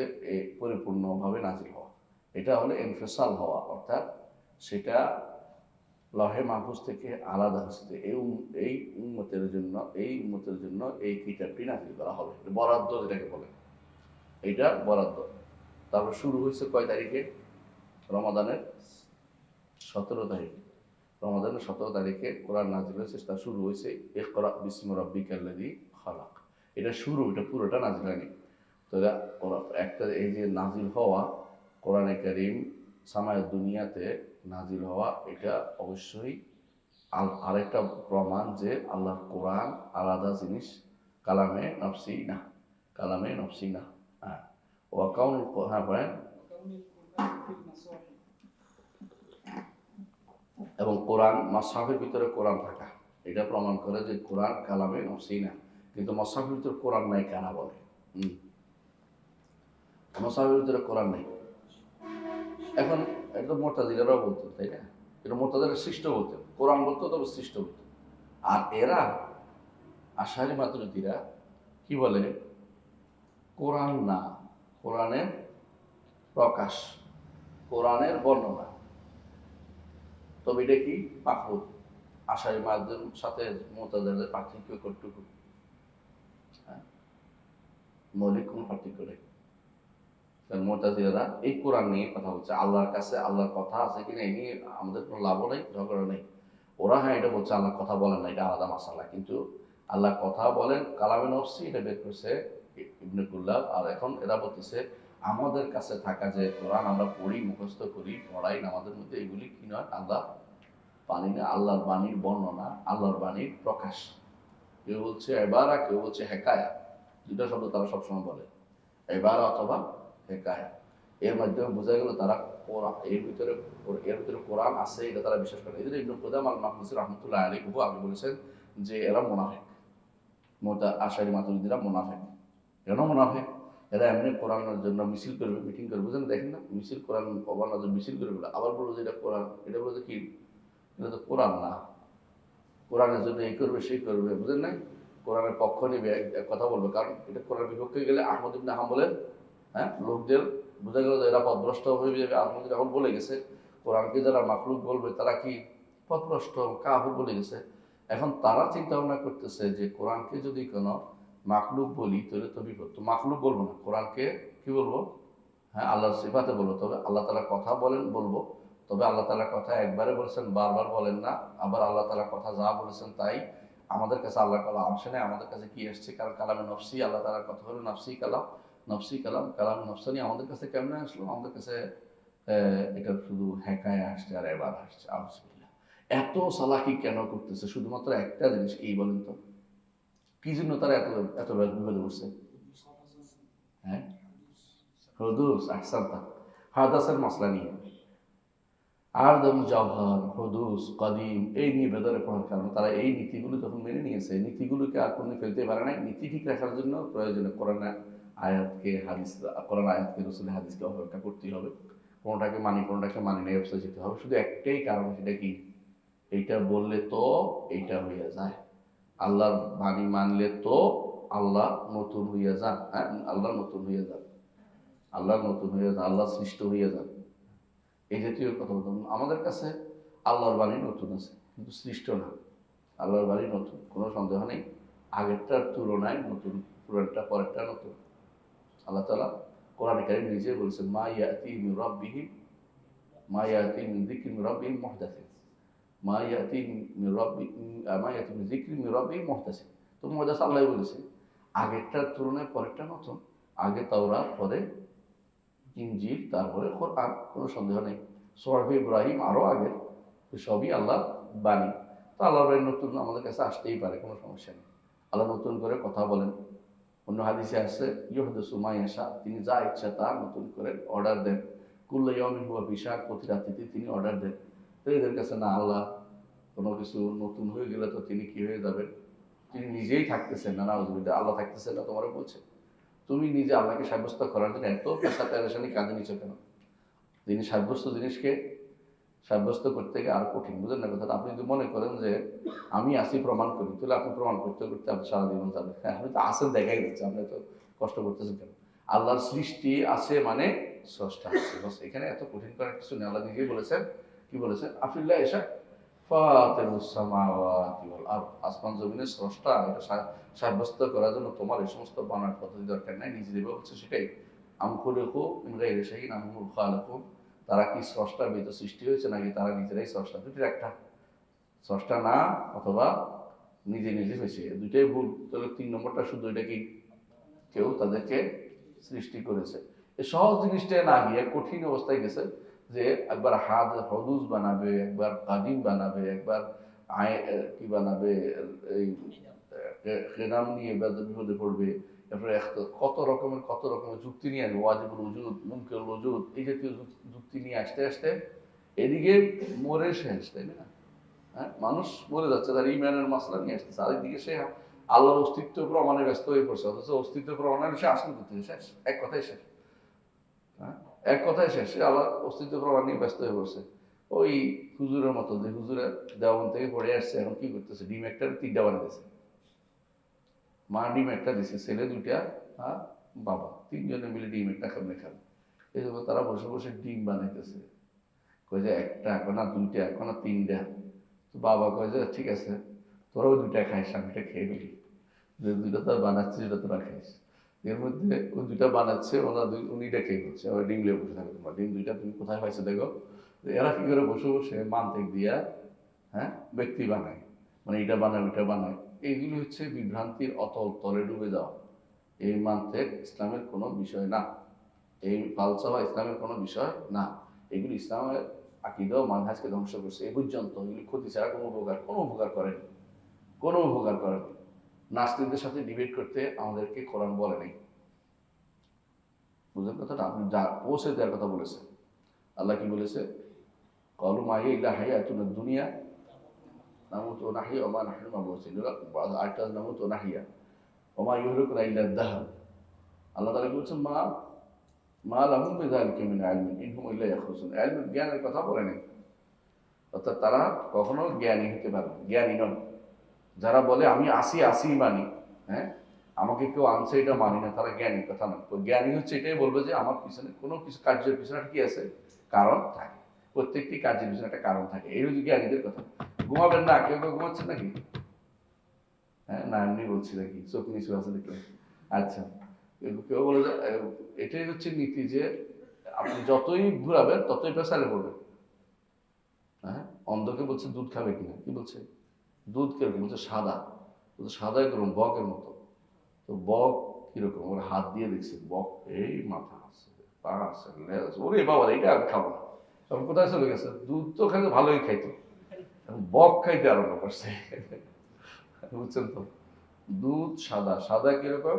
পরিপূর্ণভাবে নাজিল হওয়া। এটা হলো ইনফিসাল হওয়া, অর্থাৎ সেটা লহে মাহফুজ থেকে আলাদা হচ্ছে। এই উম্মতের জন্য এই কিতাবটি নাযিল করা হবে, বরাদ্দ যেটাকে বলে, এইটা বরাদ্দ। তারপর শুরু হয়েছে কয় তারিখে? রমাদানের 17 তারিখে। রমাদানের 17 তারিখে কোরআন নাযিল হয়েছে। তা শুরু হয়েছে ইকরা বিসমি রাব্বিকাল্লাযী খালাক। এটা শুরু, এটা পুরোটা নাযিল হয়নি। তো একটা এই যে নাযিল হওয়া, কোরআনে কারীম সামায় দুনিয়াতে নাযিল হওয়া, এটা অবশ্যই আরেকটা প্রমাণ যে আল্লাহর কোরআন আলাদা জিনিস, কালামে নফসি না, কালামে নফসি না। হ্যাঁ, ওয়াকাউনুল হ্যাঁ বলেন। وكون القرآن في المصاحف এবং কোরআন মাসহাফের ভিতরে কোরআন থাকা, এটা প্রমাণ করে যে কোরআন কালামে নফসি না। কিন্তু মাসহাফের ভিতরে কোরআন নাই কারা বলে? মাসহাফের ভিতরে কোরআন নেই। এখন এটা মুতাজিলারাও বলতো, তাই না? এটা মুতাজিলা সৃষ্ট বলতো, কোরআন বলতো, তবে সৃষ্ট বলতো। আর এরা আশারি মাতুরিদিরা কি বলে? কোরআন না, কোরআনের প্রকাশ, কোরআনের বর্ণনা। তবে এটা কি মাখলুক। আশারি মাতুরিদের সাথে মুতাজিলাদের পার্থক্য কতটুকু? মৌলিক কোনো পার্থক্য নেই। মুতাজিলারা এই কোরআন নিয়ে কথা বলছে, আল্লাহর কাছে আল্লাহর কথা আছে কিনা এই নিয়ে আমাদের কোনো লাভও নেই, ঝগড়া নেই। ওরা হ্যাঁ এটা বলছে আল্লাহ কথা বলেন না, এটা আলাদা মাসালা। কিন্তু আল্লাহ কথা বলেন কালামে নফসি, এটা বের করছে ইবনে কুল্লাব। আর এখন এরা বলতেছে আমাদের কাছে থাকা যে কোরআন আমরা পড়ি, মুখস্থ করি, পড়াই, আমাদের মধ্যে এগুলি কি নয়, আল্লাহ বাণী না, আল্লাহর বাণীর বর্ণনা, আল্লাহর বাণীর প্রকাশ। কেউ বলছে এবারা, কেউ বলছে হেকায়া। দুটা শব্দ তারা সবসময় বলে, এবারা অথবা হেকায়া। এর মাধ্যমে বোঝা গেল তারা এর ভিতরে কোরআন আছে, এটা তারা বিশ্বাস করে। এই জন্য ইবনে কুদামা আল মাকদিসি রাহমাতুল্লাহ আলাইহি বহু আগে বলেছেন যে এরা মুনাফিক, আশারি মাতুরিদিরা মুনাফিক। কেন মুনাফিক? এরা এমনি কোরআনের জন্য মিছিল করবে, মিটিং করবে, বুঝলেন? দেখেন না, মিছিল কোরআন অবানোর জন্য মিছিল করে বলে, আবার বলবো যে এটা কোরআন, এটা বলে যে কি, এটা তো কোরআন না, কোরআনের জন্য এই করবে সেই করবে, বুঝলেন না? কোরআনের পক্ষ নিবে, কথা বলবে। কারণ এটা কোরআনের বিপক্ষে গেলে আহমদ ইবনে হাম্বলের লোকদের বোঝা গেল যে এরা পথভ্রষ্ট হয়ে যাবে। আহমদ এখন বলে গেছে কোরআনকে যারা মাখলুক বলবে তারা কি পথভ্রষ্ট, কাফির বলে গেছে। এখন তারা চিন্তা ভাবনা করতেছে যে কোরআনকে যদি কোনো মাখলুক বলি তাহলে তো বিপদ, তো মাখলুক বলবো না, কোরআনকে কি বলবো? আল্লাহর সিফাতে বলবো। তবে আল্লাহ তাআলা কথা বলেন বলবো, তবে আল্লাহ তাআলা কথা একবারে বলেছেন, বারবার বলেন না। আবার আল্লাহ তাআলা কথা যা বলেছেন তাই। আমাদের কাছে আল্লাহ কালাম আসে না, আমাদের কাছে কি এসছে? কারণ কালামে নফসি, আল্লাহ তাআলার কথা হলো নফসি কালাম, নফসি কালাম, কালাম নফসানি। আমাদের কাছে কেমনে আসলো? আমাদের কাছে এটা শুধু হেকায় আসছে আর এবার আসছে। আলহামদুলিল্লাহ। এত সালাকি কেন করতেছে? শুধুমাত্র একটা জিনিস কি বলেন তো, কি জন্য তারা এত এত বিপদে পড়ছে? হুদুস, আহসানতা, হাদাসের মাসলা নিয়ে। আদম, জওহর, হুদুস, কদিম, এই নিয়ে বেদরে পড়ার কারণে তারা এই নীতিগুলো যখন মেনে নিয়েছে, নীতিগুলোকে আর কোনো ফেলতে পারে না। নীতি ঠিক রাখার জন্য প্রয়োজনে কোরআন আয়াতকে, হাদিস, কোরআন আয়াতকে, রাসূলের হাদিসকে অবজ্ঞা করতেই হবে। কোনোটাকে মানি, কোনোটাকে মানি না, ব্যবস্থা যেতে হবে। শুধু একটাই কারণ, সেটা কি? এইটা বললে তো এইটা হইয়া যায়, আল্লাহর বাণী মানলে তো আল্লাহ নতুন হইয়া যান। আল্লাহ নতুন হইয়া যান, আল্লাহ নতুন হইয়া যান, আল্লাহ সৃষ্ট হইয়া যান, এই জাতীয় কথা বলতাম। আমাদের কাছে আল্লাহর বাণী নতুন আছে, কিন্তু সৃষ্ট না। আল্লাহর বাণী নতুন, কোনো সন্দেহ নেই। আগেরটার তুলনায় নতুন, পুরানটা পরেরটা নতুন। আল্লাহ তাআলা কোরআনে কারীম নিজে বলেছেন, মা ইয়াতি মির রাব্বিহিম, মা ইয়াতি মিন যিকরিন মির রাব্বিহিম মুহদাসিন, মা ইয়াতি মির রাব্বিহিম, মা ইয়াতি মিন যিকরিন মির রাব্বিহিম মুহদাসিন। তো মুহদাস আল্লাহই বলেছে, আগেরটার তুলনায় পরেরটা নতুন। আগে তাওরাত, পরে ইনজিল, তারপরে কোরআন, কোনো সন্দেহ নেই। সূরা ইব্রাহিম আরো আগে, সবই আল্লাহ বাণী। তো আল্লাহর বাণী নতুন আমাদের কাছে আসতেই পারে, কোনো সমস্যা নেই। আল্লাহ নতুন করে কথা বলেন। অন্য হাদিসে আসছে ইউহাদিসু মা ইয়াশা, তিনি যা ইচ্ছা তা নতুন করে অর্ডার দেন। কুল্লু ইয়াউমিন হুয়া ফিশান, প্রতি রাত্রিতে তিনি অর্ডার দেন। তো এদের কাছে না আল্লাহ কোনো কিছু নতুন হয়ে গেলে তো তিনি কি হয়ে যাবেন? তিনি নিজেই থাকতেছেন না, নাউযুবিল্লাহ, আল্লাহ থাকতেছেন না তোমারও বলছে। তুমি নিজে আল্লাহকে সাব্যস্ত করার জন্য এত পেশা পেরেশানি কাজে নিচ্ছ কেন? তিনি সাব্যস্ত জিনিসকে সাব্যস্ত করতে গিয়ে আরো কঠিন, বুঝলেন না কথাটা? আপনি যদি মনে করেন যে আমি আসি প্রমাণ করি, তাহলে আপনি প্রমাণ করতে করতে আপনি সারা জীবন যাবে। আপনি তো আসেন, দেখাই যাচ্ছে, আপনি তো কষ্ট করতেছেন কেন? আল্লাহর সৃষ্টি আছে মানে স্রষ্টা আছে। বাস এখানে এত কঠিন করার কিছু নেই। আল্লাহ নিজেই বলেছেন, কি বলেছেন? আফিল্লাহ এসা ফাতিরুস সামাওয়াতি ওয়াল আরদ, আসমান জমিনের স্রষ্টা, এটা সাব্যস্ত করার জন্য তোমার এই সমস্ত বানার পদ্ধতি দরকার নাই, নিজে যেভাবে বলছে সেটাই। আম খুলিকু মিন গায়রি শাইইন আম হুমুল খালিকুন, তারা কি স্রষ্টার ভিতর সৃষ্টি হয়েছে নাকি তারা নিজেরাই স্রষ্টা? দুটির একটা, স্রষ্টা না অথবা নিজে নিজে হয়েছে, দুইটাই ভুল। তাহলে 3 নম্বরটা শুধু এটা কি কেউ তাদেরকে সৃষ্টি করেছে। এই সহজ জিনিসটা না গিয়ে কঠিন অবস্থায় গেছে, যে একবার হদুস বানাবে, একবার কাদিম বানাবে, একবার কি বানাবে, এই খেনাম নিয়ে বিপদে পড়বে, তারপরে কত রকমের যুক্তি নিয়ে আসবে, ওয়াজিবুল উজুদ, মুনকারুল উজুদ, এই জাতীয় যুক্তি নিয়ে আসতে আসতে এদিকে মরে শেষ, তাই না? হ্যাঁ, মানুষ মরে যাচ্ছে, তার ইমানের মাসলা নিয়ে আসতেছে, আর এদিকে সে আল্লাহর অস্তিত্ব প্রমাণে ব্যস্ত হয়ে পড়ছে, অথচ অস্তিত্ব প্রমাণের সে আসল করতে শেষ, এক কথাই শেষ। হ্যাঁ, এক কথাই শেষ, সে আল্লাহর অস্তিত্ব প্রমাণ নিয়ে ব্যস্ত হয়ে পড়ছে। ওই হুজুরের মতো, যে হুজুরে দেওয়ান থেকে পড়ে আসছে, এখন কি করতেছে, ডিম একটা 3টা বানিয়ে দিয়েছে। মা ডিম একটা দিছে, ছেলে 2টা, আর বাবা 3 জনে মিলে ডিম একটা খাবে খাবে। এই জন্য তারা বসে বসে ডিম বানাইতেছে, কয়ে যে একটা, এখন আর 2টা, এখন আর 3টা। তো বাবা কয়ে যে ঠিক আছে, তোরাও 2টা খাইস, আমি এটা খেয়ে ফেলি, যে 2টা তোর বানাচ্ছে, যেটা তোরা খাইস। এর মধ্যে ওই 2টা বানাচ্ছে, উনি এটা খেয়ে ফেলছে, আবার ডিম লিয়ে বসে থাকে, তোমার ডিম 2টা তুমি কোথায় পাইছো দেখো। এরা কি করে বসে বসে মান্তিক দিয়া, হ্যাঁ, ব্যক্তি বানায়, মানে এটা বানায় ওইটা বানায়। এইগুলো হচ্ছে বিভ্রান্তির অতল তলে ডুবে যাওয়া। এই মান্তিক ইসলামের কোনো বিষয় না, এই ফালসাফা ইসলামের কোনো বিষয় না। এগুলি ইসলামের আকীদা ও মানহাজকে ধ্বংস করছে। এই পর্যন্ত এগুলি ক্ষতি ছাড়া কোনো উপকার করেনি, কোনো উপকার করেনি। নাস্তিকদের সাথে ডিবেট করতে আমাদেরকে কোরআন বলে নাই। বুঝলেন কথাটা? আপনি যা পৌঁছে দেওয়ার কথা বলেছেন। আল্লাহ কি বলেছে? কলু মা হিয়া ইল্লা হায়াতুনা দুনিয়া নামুতু ওয়া নাহইয়া ওয়া মা নাহনু বিমাবউসিন। আরেকটা নামুতু ওয়া নাহইয়া ওয়া মা ইউহলিকুনা ইল্লা আদ-দাহর। আল্লাহ তাআলা বলছেন মা লাহুম বিযালিকা মিন ইলমিন ইন হুম ইল্লা ইয়াখরুসুন। ইলম, জ্ঞানের কথা বলে নাই। অর্থাৎ তারা কখনো জ্ঞানী হতে পারে না, জ্ঞানী নন। যারা বলে আমি আসি মানি, হ্যাঁ, আমাকে কেউ আনছে এটা মানি না, তারা জ্ঞানীর কথা না। তো জ্ঞানী হচ্ছে এটাই বলবে যে আমার পিছনে কোনো কিছু কার্যের পিছনে কি আছে, কারণ থাকে। প্রত্যেকটি কাজের পিছনে একটা কারণ থাকে, এই হচ্ছে জ্ঞানীদের কথা। ঘুমাবেন না, কেউ কেউ ঘুমাচ্ছেন নাকি? হ্যাঁ, না এমনি বলছি নাকি, চোখ নিচু আছে দেখলে? আচ্ছা, কেউ বলে যে এটাই হচ্ছে নীতি, যে আপনি যতই ঘুরাবেন ততই প্রেসারে পড়বেন। হ্যাঁ, অন্ধকে বলছে দুধ খাবে কিনা, কি বলছে? দুধ কিরকম? বলছে সাদা। বলছে সাদা কিরকম? বকের মতো। তো বক কিরকম? ওরা হাত দিয়ে দেখছে, বক এই মাথা আছে, পা আছে, লেজ আছে, ওরে বাবা এটা আমি খাবো না। তখন কোথায় চলে গেছে? দুধ তো খাইতে ভালোই খাইতো, এখন বক খাইতে আরম্ভ করছে। বুঝছেন তো? দুধ সাদা, সাদা কিরকম?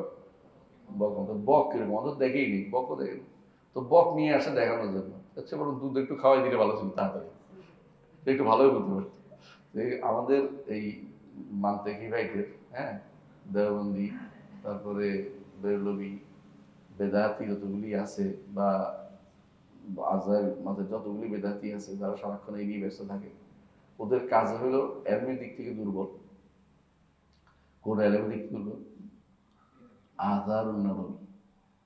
বক মতো। বক কিরকম? অত দেখেই নি, বকও দেখেনি। তো বক নিয়ে আসে দেখানোর জন্য, হচ্ছে বরং দুধ একটু খাওয়াই দিলে ভালো ছিল, তাড়াতাড়ি একটু ভালোই বুঝতে পারতো। আমাদের এই মানতেকি ভাইদের, হ্যাঁ, দেওবন্দি, তারপরে বেরলবি, বেদাতি যতগুলি আছে, বা আজহার মাঝে যতগুলি বেদাতি আছে, যারা সারাক্ষণ এই নিয়ে ব্যস্ত থাকে, ওদের কাজ হলো এলমের দিক থেকে দুর্বল। কোন এলমের দিক থেকে দুর্বল? আজহার নবী,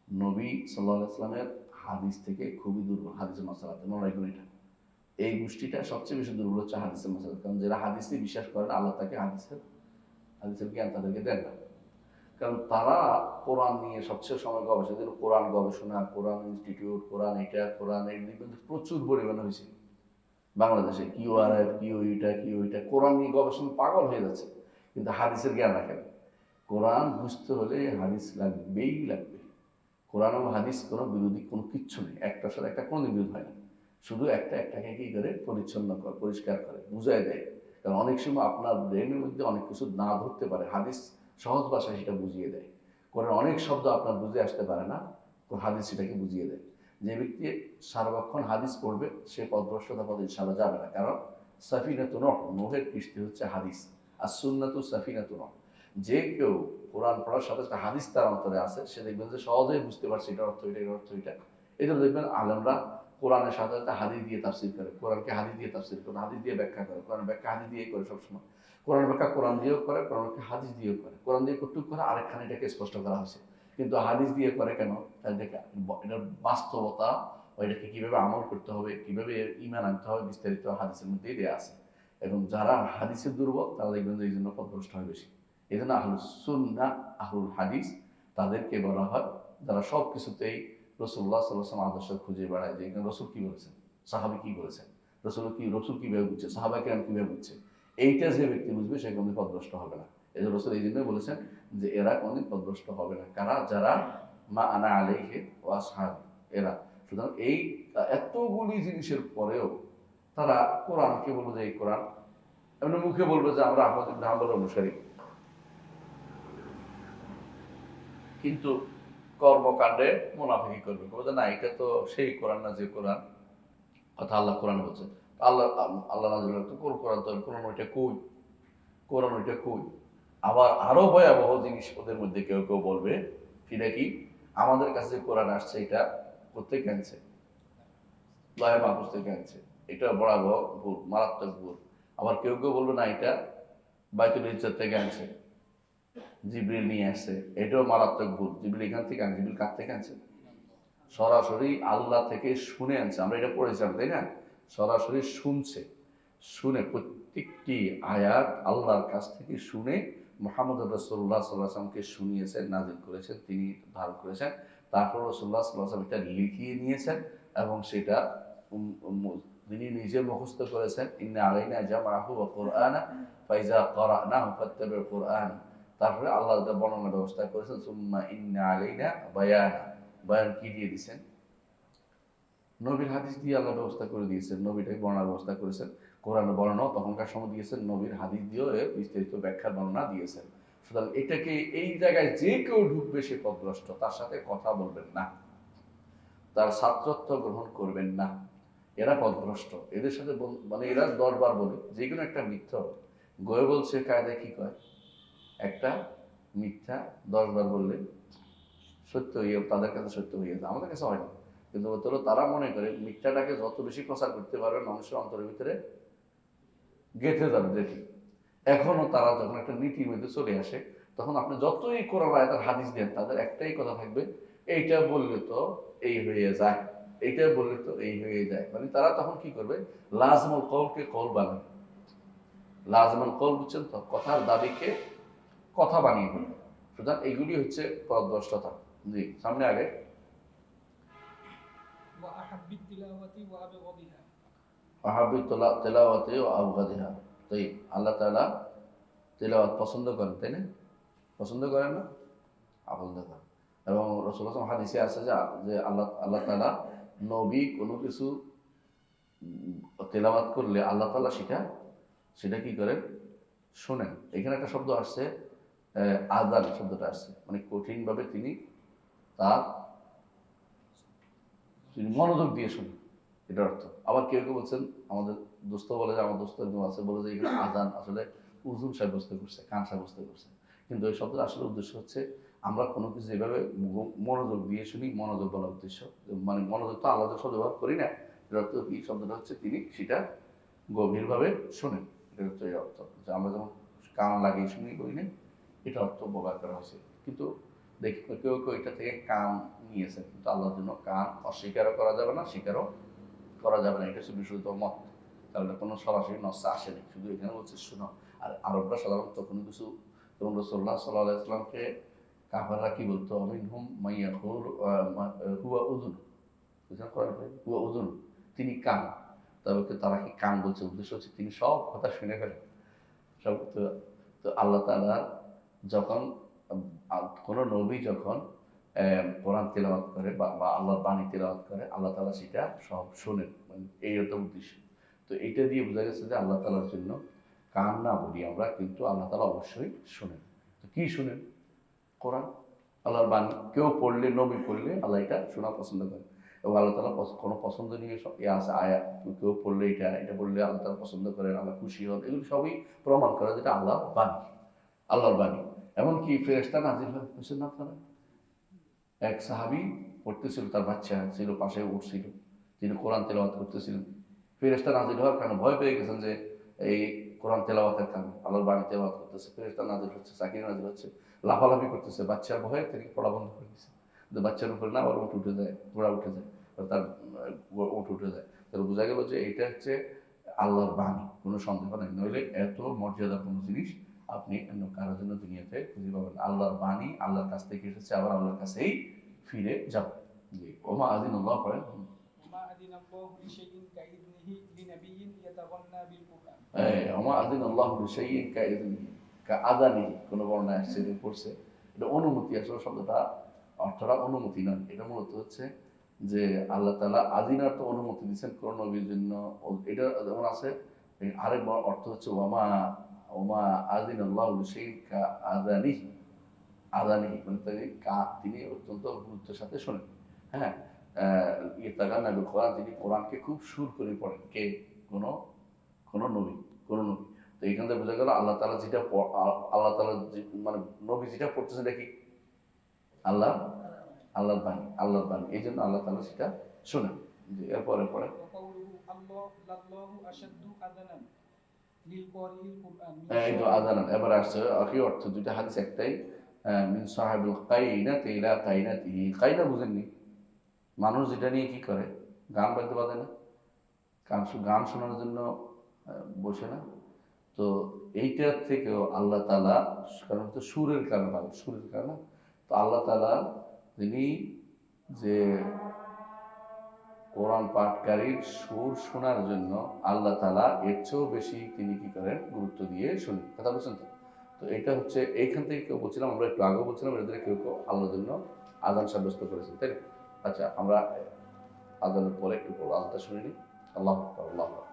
নবী সাল্লাহ ইসলামের হাদিস থেকে খুবই দুর্বল, হাদিসের মশালাতে নড়াইগুড়িটা। এই গোষ্ঠীটা সবচেয়ে বেশি দুর্বল হচ্ছে হাদিসের মশালা। কারণ যারা হাদিসে বিশ্বাস করেন, আল্লাহ তাকে হাদিসের জ্ঞান তাদেরকে দেন না। কারণ তারা কোরআন নিয়ে সবচেয়ে সময় গবেষণা, কোরআন গবেষণা, কোরআন ইনস্টিটিউট, কোরআন এটা, কোরআন এই কিন্তু প্রচুর পরিমাণে হয়েছে বাংলাদেশে। কিউআরএফ, কিউ ওইটা, কোরআন নিয়ে গবেষণা পাগল হয়ে যাচ্ছে, কিন্তু হাদিসের জ্ঞান রাখে না। কোরআন বুঝতে হলে হাদিস লাগবে। কোরআন ও হাদিস কোনো বিরোধী কোনো কিচ্ছু নেই, একটার সাথে একটা কোনোদিন বিরোধ হয় না। শুধু একটাকে কি করে পরিচ্ছন্ন করে, পরিষ্কার করে, বুঝাই দেয়। কারণ অনেক সময় আপনার ব্রেনের মধ্যে অনেক কিছু না ধরতে পারে, হাদিস সহজ ভাষায় সেটা বুঝিয়ে দেয়। কোরআন অনেক শব্দ আপনার বুঝে আসতে পারে না, তো হাদিস সেটাকে বুঝিয়ে দেয়। যে ব্যক্তি সারাক্ষণ হাদিস পড়বে, সে পথভ্রষ্টতা পথে ইনশাআল্লাহ যাবে না। কারণ সাফিনাতু নূহ, নূহের কিস্তি হচ্ছে হাদিস, আর সুন্নাতু সাফিনাতু নূহ। যে কেউ কোরআন পড়ার সাথে সাথে হাদিস তার অন্তরে আছে, সে দেখবেন যে সহজেই বুঝতে পারছে এটার অর্থ এটা, এর অর্থ এটা। এই জন্য দেখবেন আলেমরা কোরআনের সাথে সাথে হাদিস দিয়ে তাফসির করে, কোরআনকে হাদিস দিয়ে তাফসির করে, হাদিস দিয়ে ব্যাখ্যা করে, কোরআন ব্যাখ্যা হাদিস দিয়ে করে সবসময়। কোরআন ব্যাখ্যা কোরআন দিয়েও করে, কোরআনকে হাদিস দিয়েও করে। কোরআন দিয়ে কটুক করে, আরেকখানে এটাকে স্পষ্ট করা হয়েছে। কিন্তু হাদিস দিয়ে করে কেন? তাহলে এটার বাস্তবতা, এটাকে কিভাবে আমল করতে হবে, কিভাবে ঈমান আনতে হবে, বিস্তারিত হাদিসের মধ্যেই দেওয়া আছে। এবং যারা হাদিসের দুর্বল তারা দেখবেন যে এই জন্য পথভ্রষ্ট হয় বেশি। এই জন্য আহলুস সুন্নাহ, আহলুল হাদিস তাদেরকে বলা হয় যারা সব কিছুতেই রাসূলুল্লাহ সাল্লাল্লাহু আলাইহি ওয়াসাল্লাম আদর্শ খুঁজে বেড়ায়, যে এখানে রসুল কি বলেছেন, সাহাবী কি বলেছেন, রসুল কিভাবে বুঝছে, সাহাবা কেরাম কিভাবে বুঝছে, এইটা যে ব্যক্তি বুঝবে সে কোনদিন পথভ্রষ্ট হবে না। এই যে রসুল এই জন্যই বলেছেন যে এরা কোনদিন পথভ্রষ্ট হবে না। কারা? যারা মা আনা আলাইহি ওয়া আসহাবি, এরা। সুতরাং এই এতগুলি জিনিসের পরেও তারা কোরআনকে বলবে যে এই কোরআন, এমনি মুখে বলবে যে আমরা আহমদ ইবনে হাম্বলের অনুসারী, কিন্তু কর্মকাণ্ডে মুনাফিকি করবে, বলবে না এটা তো সেই কোরআন না যে কোরআন কথা আল্লাহ কোরআন বলছে। আল্লাহ আল্লাহ নাযিল করতে কোরআন, তো কোরআন ওইটা কই, কোরআন ওইটা কই। আবার আরো ভয়াবহ জিনিস ওদের মধ্যে কেউ কেউ বলবে, সেটা কি, আমাদের কাছে যে কোরআন আসছে এটা কোত্থেকে আনছে, লহে মাহফুজ থেকে আনছে। এটা ভয়াবহ ভুল, মারাত্মক ভুল। আবার কেউ কেউ বলবে না এটা বাইতুল ইজ্জত থেকে আনছে, জিবরিল নিয়ে আসছে, এটাও মারাত্মক ভুল। জিবরিল এখান থেকে আনছে, জিবরিল কার থেকে আনছে? সরাসরি আল্লাহ থেকে শুনে আনছে। আমরা এটা পড়েছিলাম তাই না? সরাসরি শুনছে, শুনে প্রত্যেকটি আয়াত আল্লাহর কাছ থেকে শুনে মুহাম্মদ রাসূলুল্লাহ সাল্লাল্লাহু আলাইহি ওয়াসাল্লামকে শুনিয়েছেন, নাযিল করেছেন, তিনি ধারণ করেছেন। তারপর রাসূলুল্লাহ সাল্লাল্লাহু আলাইহি ওয়াসাল্লাম এটা লিখিয়ে নিয়েছেন এবং সেটা তিনি নিজে মুখস্থ করেছেন। ইন্না আলাইনা জামআহু ওয়া কুরআনা ফাইজা ক্বারানাহু ফাত্তাবি'ল কুরআন। তারপরে আল্লাহ এটা বর্ণনা ব্যবস্থা করেছেন, সুম্মা ইন্না আলাইনা বায়ানা। বয়ান কি দিয়ে দিয়েছেন? নবীর হাদিস দিয়ে আল্লাহ ব্যবস্থা করে দিয়েছেন, নবীটাকে বর্ণনার ব্যবস্থা করেছেন। কোরআনের বর্ণনাও তখনকার সময় দিয়েছেন, নবীর হাদিস দিয়েও এর বিস্তারিত ব্যাখ্যার বর্ণনা দিয়েছেন। সুতরাং এটাকে এই জায়গায় যে কেউ ঢুকবে সে পথভ্রষ্ট, তার সাথে কথা বলবেন না, তার ছাত্রত্ব গ্রহণ করবেন না, এরা পথভ্রষ্ট। এদের সাথে মানে এরা 10 বার বলে যে কোনো একটা মিথ্যা, গয়ে বলছে কায়দায় কি কয়, একটা মিথ্যা 10 বার বললে সত্য হয়ে, তাদের কাছে সত্য হয়ে যায়, আমাদের কাছে হয় না। কিন্তু তারা মনে করে মিথ্যাটাকে যত বেশি প্রচার করতে পারবে মানুষের অন্তরের ভিতরে গেঁথে যাবে। দেখি এখনো তারা যখন একটা নীতির মধ্যে চলে আসে, তখন আপনি যতই কোরআন আয়াতের হাদিস দেন, তাদের একটাই কথা থাকবে, এইটা বললে তো এই হয়ে যায়, এইটা বললে তো এই হয়ে যায়। মানে তারা তখন কি করবে, লাজমুল কওলকে কওল বানাবে। লাজমুল কওল বুঝছেন তো, কথার দাবিকে কথা বানিয়ে ফেলবে। সুতরাং এইগুলি হচ্ছে পথভ্রষ্টতা। জি, সামনে আগে। وأحب التلاوة وأبغضها আহাবি তেলাওয়াতে ও আবগাদিহা। তাই আল্লাহ তাআলা তেলাওয়াত পছন্দ করেন, তাই না? পছন্দ করেন না? পছন্দ করেন। এবং রাসূলুল্লাহ সাল্লাল্লাহু আলাইহি ওয়াসাল্লাম হাদিসে আছে যে আল্লাহ তাআলা নবী কোনো কিছু তেলাওয়াত করলে আল্লাহ তাআলা সেটা কি করেন, শোনেন। এখানে একটা শব্দ আসছে, আযান শব্দটা আসছে, মানে কঠিনভাবে তিনি তার মনোযোগ দিয়ে শোনেন, এটার অর্থ। আবার কেউ কেউ বলছেন, আমাদের দোস্ত বলে যে, আমার দোস্ত একদম আছে, বলে যে এখানে আযান আসলে উযুন সাব্যস্ত করছে, কান সাব্যস্ত করছে। কিন্তু এই শব্দের আসলে উদ্দেশ্য হচ্ছে আমরা কোনো কিছু এভাবে মনোযোগ দিয়ে শুনি, মনোযোগ বলার উদ্দেশ্য, মানে মনোযোগ তো আলাদা শব্দ ব্যবহার করি না। এর অর্থ কি, শব্দটা হচ্ছে তিনি সেটা গভীরভাবে শোনেন, এটা হচ্ছে এর অর্থ। যে আমরা যেমন কান লাগিয়ে শুনি বলি না, এটা অর্থ ব্যবহার করা হয়েছে। কিন্তু দেখি কেউ কেউ এটা থেকে কান নিয়েছে, কিন্তু আল্লাহর জন্য কান অস্বীকারও করা যাবে না, স্বীকারও করা যাবে না। এটা হচ্ছে বিশুদ্ধ মত, কারণ কোনো সরাসরি নস্যা আসেনি, শুধু এখানে বলছে শুনো। আর আরবরা সাধারণত কোনো কিছু, যেমন রাসূলুল্লাহ সাল্লাল্লাহু আলাইহি ওয়াসাল্লামকে কাফেররা কি বলতো, মিনহুম মাইয়াকুল হুয়া উযুন, বুঝলেন, হুয়া উযুন, তিনি কান। তবে তারা কি কান বলছে, উদ্দেশ্য হচ্ছে তিনি সব কথা শুনে ফেলেন, সব। তো আল্লাহ তাআলা যখন কোনো নবী যখন কোরআন তেলাওয়াত করে বা আল্লাহর বাণী তেলাওয়াত করে, আল্লাহ তাআলা সেটা সব শোনেন, মানে এই একটা উদ্দেশ্য। তো এটা দিয়ে বোঝা গেছে যে আল্লাহ তাআলার জন্য কান না বলি আমরা, কিন্তু আল্লাহ তাআলা অবশ্যই শোনেন। তো কি শোনেন? কোরআন, আল্লাহর বাণী। কেউ পড়লে, নবী পড়লে আল্লাহ এটা শোনা পছন্দ করেন। এবং আল্লাহ তাআলা কোনো পছন্দনীয় আছে আয়াত, কেউ পড়লে এটা পড়লে আল্লাহ তাআলা পছন্দ করেন, আল্লাহ খুশি হন, এগুলো সবই প্রমাণ করে যেটা আল্লাহর বাণী, আল্লাহর বাণী। এমনকি ফেরেশতা নাজিল হয়, বুঝছেন না আপনারা? এক সাহাবী পড়তেছিল, তার বাচ্চা ছিল, পাশে উঠছিল, তিনি কোরআন তেলাওয়াত করতেছিলেন। ফেরেশতা নাজিল হওয়ার কারণে ভয় পেয়ে গেছেন যে এই কোরআন তেলাওয়াতের কারণে, আল্লাহর বাণী তেলাওয়াত করতেছে, ফেরেশতা নাজিল হচ্ছে, সাকিনা নাজিল হচ্ছে। লাফালাফি করতেছে, বাচ্চার ভয়ে তিনি পড়া বন্ধ করে দিচ্ছে। কিন্তু বাচ্চার উপরে না আবার উঠে যায়, ঘোড়া উঠে যায়, তার উঠে যায়। তাহলে বোঝা গেল যে এটা হচ্ছে আল্লাহর বাণী, কোনো সন্দেহ নেই। নইলে এত মর্যাদাপূর্ণ জিনিস আপনি অন্য কারোর জন্য দুনিয়াতে খুঁজে পাবেন। আল্লাহর বাণী আল্লাহর কাছ থেকে এসেছে, আবার আল্লাহর কাছেই ফিরে যাবে। জি, ওমা আযিনাল্লাহু করেন। وما أذن الله لشيء كإذنه لنبي يتغنى بالقرآن ওমা আযিনাল্লাহু লিশাইইন কাইযনিহি কাআযানিহি, কোন বর্ণায় আসছে যে পড়ছে, এটা অনুমতি। আসলে শব্দটা অর্থটা অনুমতি নয়, এটা মূলত হচ্ছে যে আল্লাহ তাআলা আযিনার তো অনুমতি দিচ্ছেন কোন নবীর জন্য। এটা যেমন আছে, আরেক অর্থ হচ্ছে ওমা ওমা আযিনাল্লাহু লিশাইইন কাআযানিহি, আযানিহি মানে তিনি অত্যন্ত গুরুত্বের সাথে শোনেন। হ্যাঁ, ইতাগান্না বিল কোরআন, তিনি কোরআনকে খুব সুর করে পড়েন। কে? কোনো কোনো নবী, কোনো নবী। তো এখান থেকে বোঝা গেল আল্লাহ তাআলা যেটা আল্লাহ তাআলা মানে নবী যেটা পড়তেছেন এটা কি? আল্লাহ আল্লাহর বাণী, আল্লাহর বাণী। এই জন্য আল্লাহ তাআলা সেটা শোনেন। যে এরপরে পরে وقوله الله لله أشد أذنا للقارئ القرآن من এই তো شر আযানান এবারে আসছে একই অর্থ, দুইটা হাদিস একটাই। মিন সাহাবিল কাইনাতি ইলা কাইনাতিহি, কাইনা বুঝেননি? মানুষ যেটা নিয়ে কি করে, গান বাজতে বাজে না, গান শোনার জন্য বসে না। তো এইটার থেকেও আল্লাহ তাআলা, কারণ তো সুরের কারণে, সুরের কারণে, তো আল্লাহ তাআলা তিনি যে কোরআন পাঠকারীর সুর শোনার জন্য আল্লাহ তাআলা এর চেয়েও বেশি তিনি কি করেন, গুরুত্ব দিয়ে শুনেন। কথা বলছেন তো? তো এটা হচ্ছে এইখান থেকে কেউ বলছিলাম, আমরা একটু আগেও বলছিলাম, এদের কেউ কেউ আল্লাহর জন্য আযান সাব্যস্ত করেছেন, তাই না? আচ্ছা, আমরা আযানের পরে একটু পড়বো, আযানটা শুনে নিই। আল্লাহু আকবার, আল্লাহু আকবার।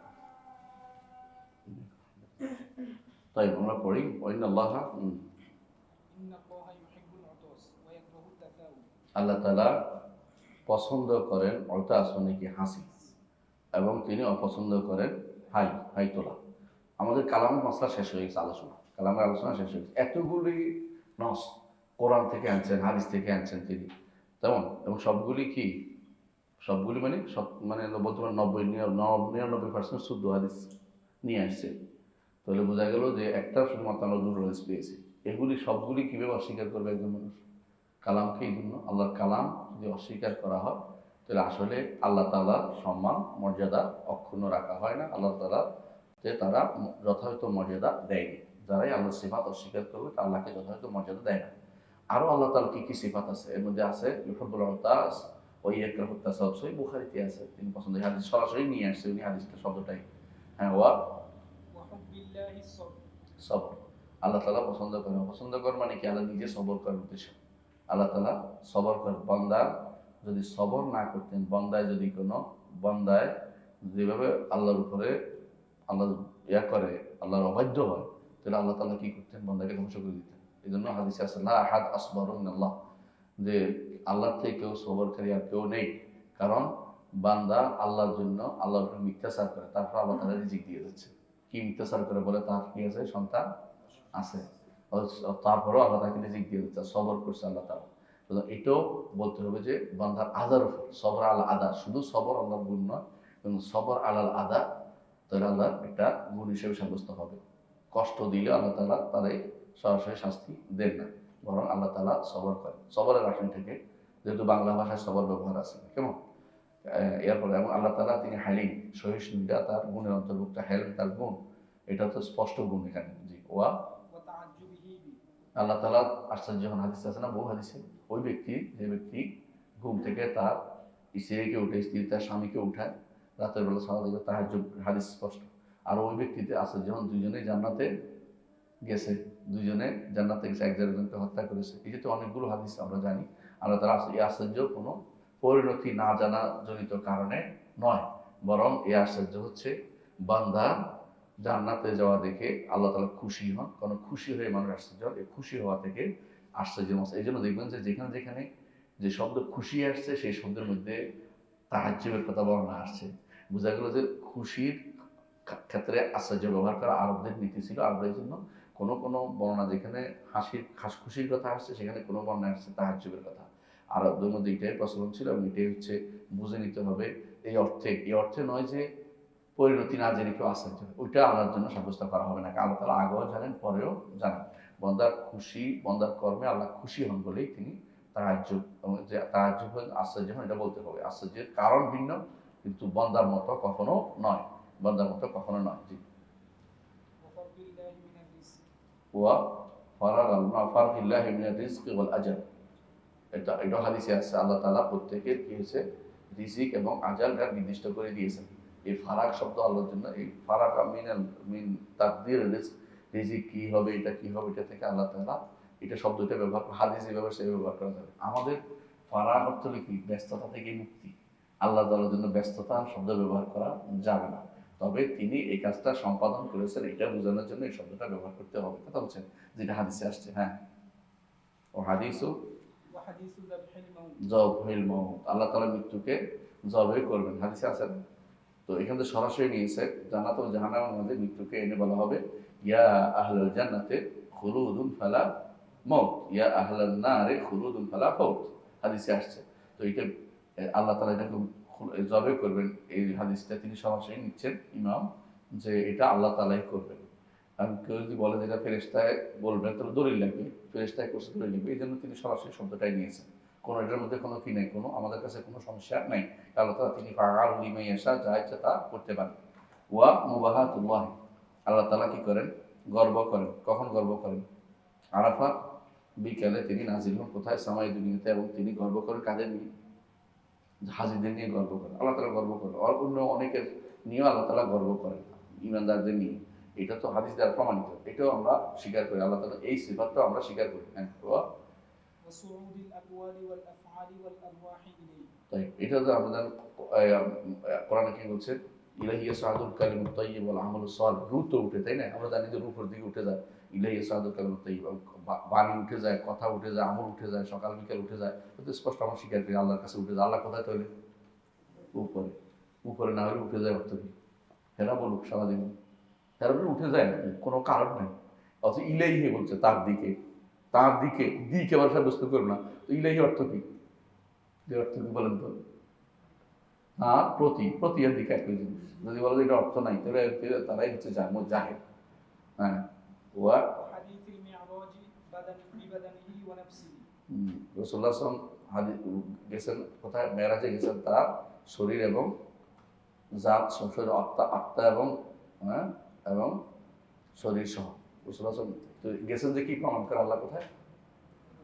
তাই আমরা পড়ি ওয়াইনাল্লাহা, إن الله يحب العطاس ويكره التثاؤب আল্লাহ তাআলা পছন্দ করেন অর্থাৎ নাকি হাসি, এবং তিনি অপছন্দ করেন হাই তোলা। আমাদের কালামের মশলা শেষ হয়ে গেছে, কালামের আলোচনা শেষ হয়ে গেছে। এতগুলি নস কোরআন থেকে আনছেন, হাদিস থেকে আনছেন তিনি, তেমন, এবং সবগুলি কি, সবগুলি মানে সব মানে বলতে পারেন 99% শুদ্ধ হাদিস নিয়ে আসছে। তাহলে বোঝা গেল যে একটা শুধুমাত্র আমরা দুটো হাদিস পেয়েছি। এগুলি সবগুলি কিভাবে অস্বীকার করবে একজন মানুষ? কালামকে। এই জন্য আল্লাহর কালাম যদি অস্বীকার করা হয় তাহলে আসলে আল্লাহ তাআলার সম্মান মর্যাদা অক্ষুণ্ণ রাখা হয় না। আল্লাহ তাআলা যে তারা যথাযথ মর্যাদা দেয়নি। যারাই আল্লাহর সিফাত অস্বীকার করবে তা আল্লাহকে যথাযথ মর্যাদা দেয় না। আরও আল্লাহ তাআলার কি কি সিফাত আছে, এর মধ্যে আছে ইউহিব্বুল উতাস ওয়া ইয়াকরাহুত তাসাউব, সহিহ বুখারীতে আছে। তিনি পছন্দ, হাদিস সরাসরি নিয়ে আসছে উনি, হাদিসটা শব্দটাই। হ্যাঁ, ওয়া وحب الله الصبر সবর, আল্লাহ তাআলা পছন্দ করেন। পছন্দ করেন মানে কি? আল্লাহ নিজে সবর করার উদ্দেশ্য আল্লাহ তাআলা সবর করেন। বান্দা যদি সবর না করতেন, বান্দায় যেভাবে আল্লাহর উপরে আল্লাহ করে, আল্লাহর অবাধ্য হয়, তাহলে আল্লাহ তাআলা কি করতেন? বান্দাকে ধ্বংস করে দিতেন। এই জন্য হাদিসে আছে লা আহাদ আসবারু মিনাল্লাহ, যে আল্লাহর থেকে কেউ সবরকারী আর কেউ নেই। কারণ বান্দা আল্লাহর জন্য আল্লাহর উপরে মিথ্যাচার করে, তারপর আল্লাহ তাআলা রিজিক দিয়ে দিচ্ছে। কি মিথ্যাচার করে? বলে তার কি আছে, সন্তান আছে, তারপরেও আল্লাহ তাকে রিজিক দিয়ে দিচ্ছে, সবর করছে আল্লাহ তাআলা। এটাও বলতে হবে যে বান্দার আদার উপর সবর আল আদা, শুধু সবর আল্লাহর গুণ নয়, এবং সবর আলাল আদা, তাহলে আল্লাহর একটা গুণ হিসেবে সাব্যস্ত হবে। কষ্ট দিলে আল্লাহ তাআলা তারাই সরাসরি শাস্তি দেন না, বরং আল্লাহ তাআলা সবর করেন। সবরের আসন থেকে, যেহেতু বাংলা ভাষায় সবর ব্যবহার আছে, কেমন এরপরে, এবং আল্লাহ তাআলা তিনি হালিম, সহিষ্ণুতা তার গুণের অন্তর্ভুক্ত, হেলম তার গুণ, এটা তো স্পষ্ট গুণ এখানে। জি, ওয়া وتعجبه به আল্লাহ তাআলা আশ্চর্য, যখন হাদিস আছে না, বহু হাদিসে, ওই ব্যক্তি, যে ব্যক্তি ঘুম থেকে তার স্ত্রীকে উঠে, স্ত্রী তার স্বামীকে উঠায় রাতের বেলা সারা দিকে, তাহাজ্জুদ, হাদিস স্পষ্ট। আর ওই ব্যক্তিতে আছে যখন দুইজনে জান্নাতে গেছে, একজনকে হত্যা করেছে। এই যে অনেকগুলো হাদিস আমরা জানি। আল্লাহ তাআলা এই আশ্চর্য কোনো পরিণতি না জানা জনিত কারণে নয়, বরং এই আশ্চর্য হচ্ছে বান্দা জান্নাতে যাওয়া দেখে আল্লাহ তাআলা খুশি হন। কারণ খুশি হয়ে মানুষ আশ্চর্য হয়, এই খুশি হওয়া থেকে আশ্চর্য। এই জন্য দেখবেন যে যেখানে যেখানে যে শব্দ খুশি আসছে, সেই শব্দের মধ্যে তাহাজ্জুবের কথা বর্ণনা আসছে। বোঝা গেল যে খুশির ক্ষেত্রে আশ্চর্য ব্যবহার করা আরবদের নীতি ছিল। আরবদের জন্য কোনো কোনো বর্ণনা যেখানে খুশির কথা আসছে, সেখানে কোনো বর্ণনা আসছে তাহাজ্জুবের কথা। আরবদের মধ্যে এটাই প্রচলন ছিল, এবং এটাই হচ্ছে বুঝে নিতে হবে। এই অর্থে নয় যে পরিণতি না জেনে কেউ আশ্চর্য, ওইটা আল্লাহর জন্য সাব্যস্ত করা হবে না। আল্লাহ তাআলা আগেও জানেন, পরেও জানেন। বন্দার খুশি, বন্দার কর্মে আল্লাহ খুশি হন বলেই তিনি তাহাজ্জুদ, যে তাহাজ্জুদ আশ্চর্য হন এটা বলতে হবে। আশ্চর্যের কারণ ভিন্ন, কিন্তু বন্দার মতো কখনো নয়, বন্দার মতো কখনো নয়। জি। وفرض الله من الرزق ওয়া ফারহিল্লাহি মিনার রিজকি ওয়াল আজাল, এটা হাদিসে আছে আল্লাহ তাআলা প্রত্যেকের কি হয়েছে রিজিক এবং আজালটা নির্দিষ্ট করে দিয়েছেন। এই ফারাক শব্দ আল্লাহর জন্য, এই ফারাক মিন তাকদির রিজক, রিজিক কি হবে, এটা কি হবে, এটা থেকে আল্লাহ তাআলা এটা শব্দটা ব্যবহার করে, হাদিসে ব্যবহার সে ব্যবহার করা যাবে। আমাদের ফারাক অর্থ হলো কি ব্যস্ততা থেকে মুক্তি। আল্লাহ তাআলার জন্য ব্যস্ততা শব্দ ব্যবহার করা যাবে না, তবে তিনি এই কাজটা সম্পাদন করেছেন এটা বোঝানোর জন্য এই শব্দটা ব্যবহার করতে হবে। কথা বলছেন যেটা হাদিসে আসছে। হ্যাঁ, ও হাদিসও وحديث ذبح الموت জবহিল মাউত, আল্লাহ তাআলা মৃত্যুকে জবে করবেন, হাদিসে আছে। তো এখান থেকে সরাসরি নিয়েছে জান্নাত ও জাহান্নামের মধ্যে মৃত্যুকে এনে বলা হবে ইয়া আহলাল জান্নাতে খুলুদুন ফালা মাউত, ইয়া আহলান নারে খুলুদুন ফালা ফাউত, হাদিসে আসছে। তো এটা আল্লাহ তাআলা এটাকে জবে করবেন, এই হাদিসটা তিনি সরাসরি নিচ্ছেন ইমাম, যে এটা আল্লাহ তাআলাই করবেন। কারণ কেউ যদি বলে যে এটা ফেরেশতায় বলবেন তাহলে দলিল লাগবে, ফেরেশতায় করছে দলিল লাগবে, এই জন্য তিনি সরাসরি শব্দটাই নিয়েছেন। কোনো এটার মধ্যে কোনো কি নেই, কোনো আমাদের কাছে কোনো সমস্যা নেই। আল্লাহ তাআলা তিনি ফাআল লিমা ইয়াশা, যা ইচ্ছা তা করতে পারেন। ওয়া মুবাহাতুল্লাহ, আল্লাহ তাআলা কি করেন গর্ব করেন। কখন গর্ব করেন? আরাফা বিকেলে তিনি নাজিল হন কোথায়? সামাই দুনিয়াতে। এবং তিনি গর্ব করেন কাদের নিয়ে? হাজিদের নিয়ে গর্ব করেন, আল্লাহ তাআলা গর্ব করেন। আর অন্য অনেকের নিয়েও আল্লাহ তাআলা গর্ব করেন, ইমানদারদের নিয়ে। এটা তো হাদিস দ্বারা প্রমাণিত, এটাও আমরা স্বীকার করি, আল্লাহ তাআলা এই সিফাতটাও আমরা স্বীকার করি। হ্যাঁ, وصعود الأقوال والأفعال والأرواح إليه তাই এটা তো আমাদের কোরআনে কি বলছে? ইলাহি ইয়াসআদুল কালিমুত তাইয়্যিব ওয়াল আমালুস সালিহ, রূহ তো উঠে, তাই না? আমরা জানি যে রূহ উপর দিকে উঠে যায়। ইলাহি ইয়াসআদুল কালিমুত তাইয়্যিব, বাণী উঠে যায়, কথা উঠে যায়, আমল উঠে যায়, সকাল বিকেল উঠে যায়। তো স্পষ্ট আমরা স্বীকার করি আল্লাহর কাছে উঠে যায়। আল্লাহ কোথায় তাহলে? উপরে। উপরে না হলে উঠে যায় অর্থ কি? হেরা বলুক সারাদিন, হেরা বলে উঠে যায় না, কোনো কারণ নেই। অথচ ইলাইহি বলছে তার দিকে, তার দিকে, দিকে আবার সাব্যস্ত করো না। তো ইলাইহি অর্থ কি? যে অর্থ কি বলেন তো? আর প্রতি, প্রতি আর দিকে একই জিনিস। যদি বলো যে এটা অর্থ নাই তাহলে তারাই হচ্ছে জাহেল। হ্যাঁ, ওয়া وحديث المعراج ببدنه ونفسه রাসূলুল্লাহ সাল্লাল্লাহু আলাইহি ওয়াসাল্লাম গেছেন কোথায়? মেরাজে গেছেন তার শরীর এবং জাত, শরীর, আত্মা এবং হ্যাঁ এবং শরীর সহ। রাসূলুল্লাহ সাল্লাল্লাহু আলাইহি ওয়াসাল্লাম গেছেন যে কি প্রমাণ করে আল্লাহ কোথায়?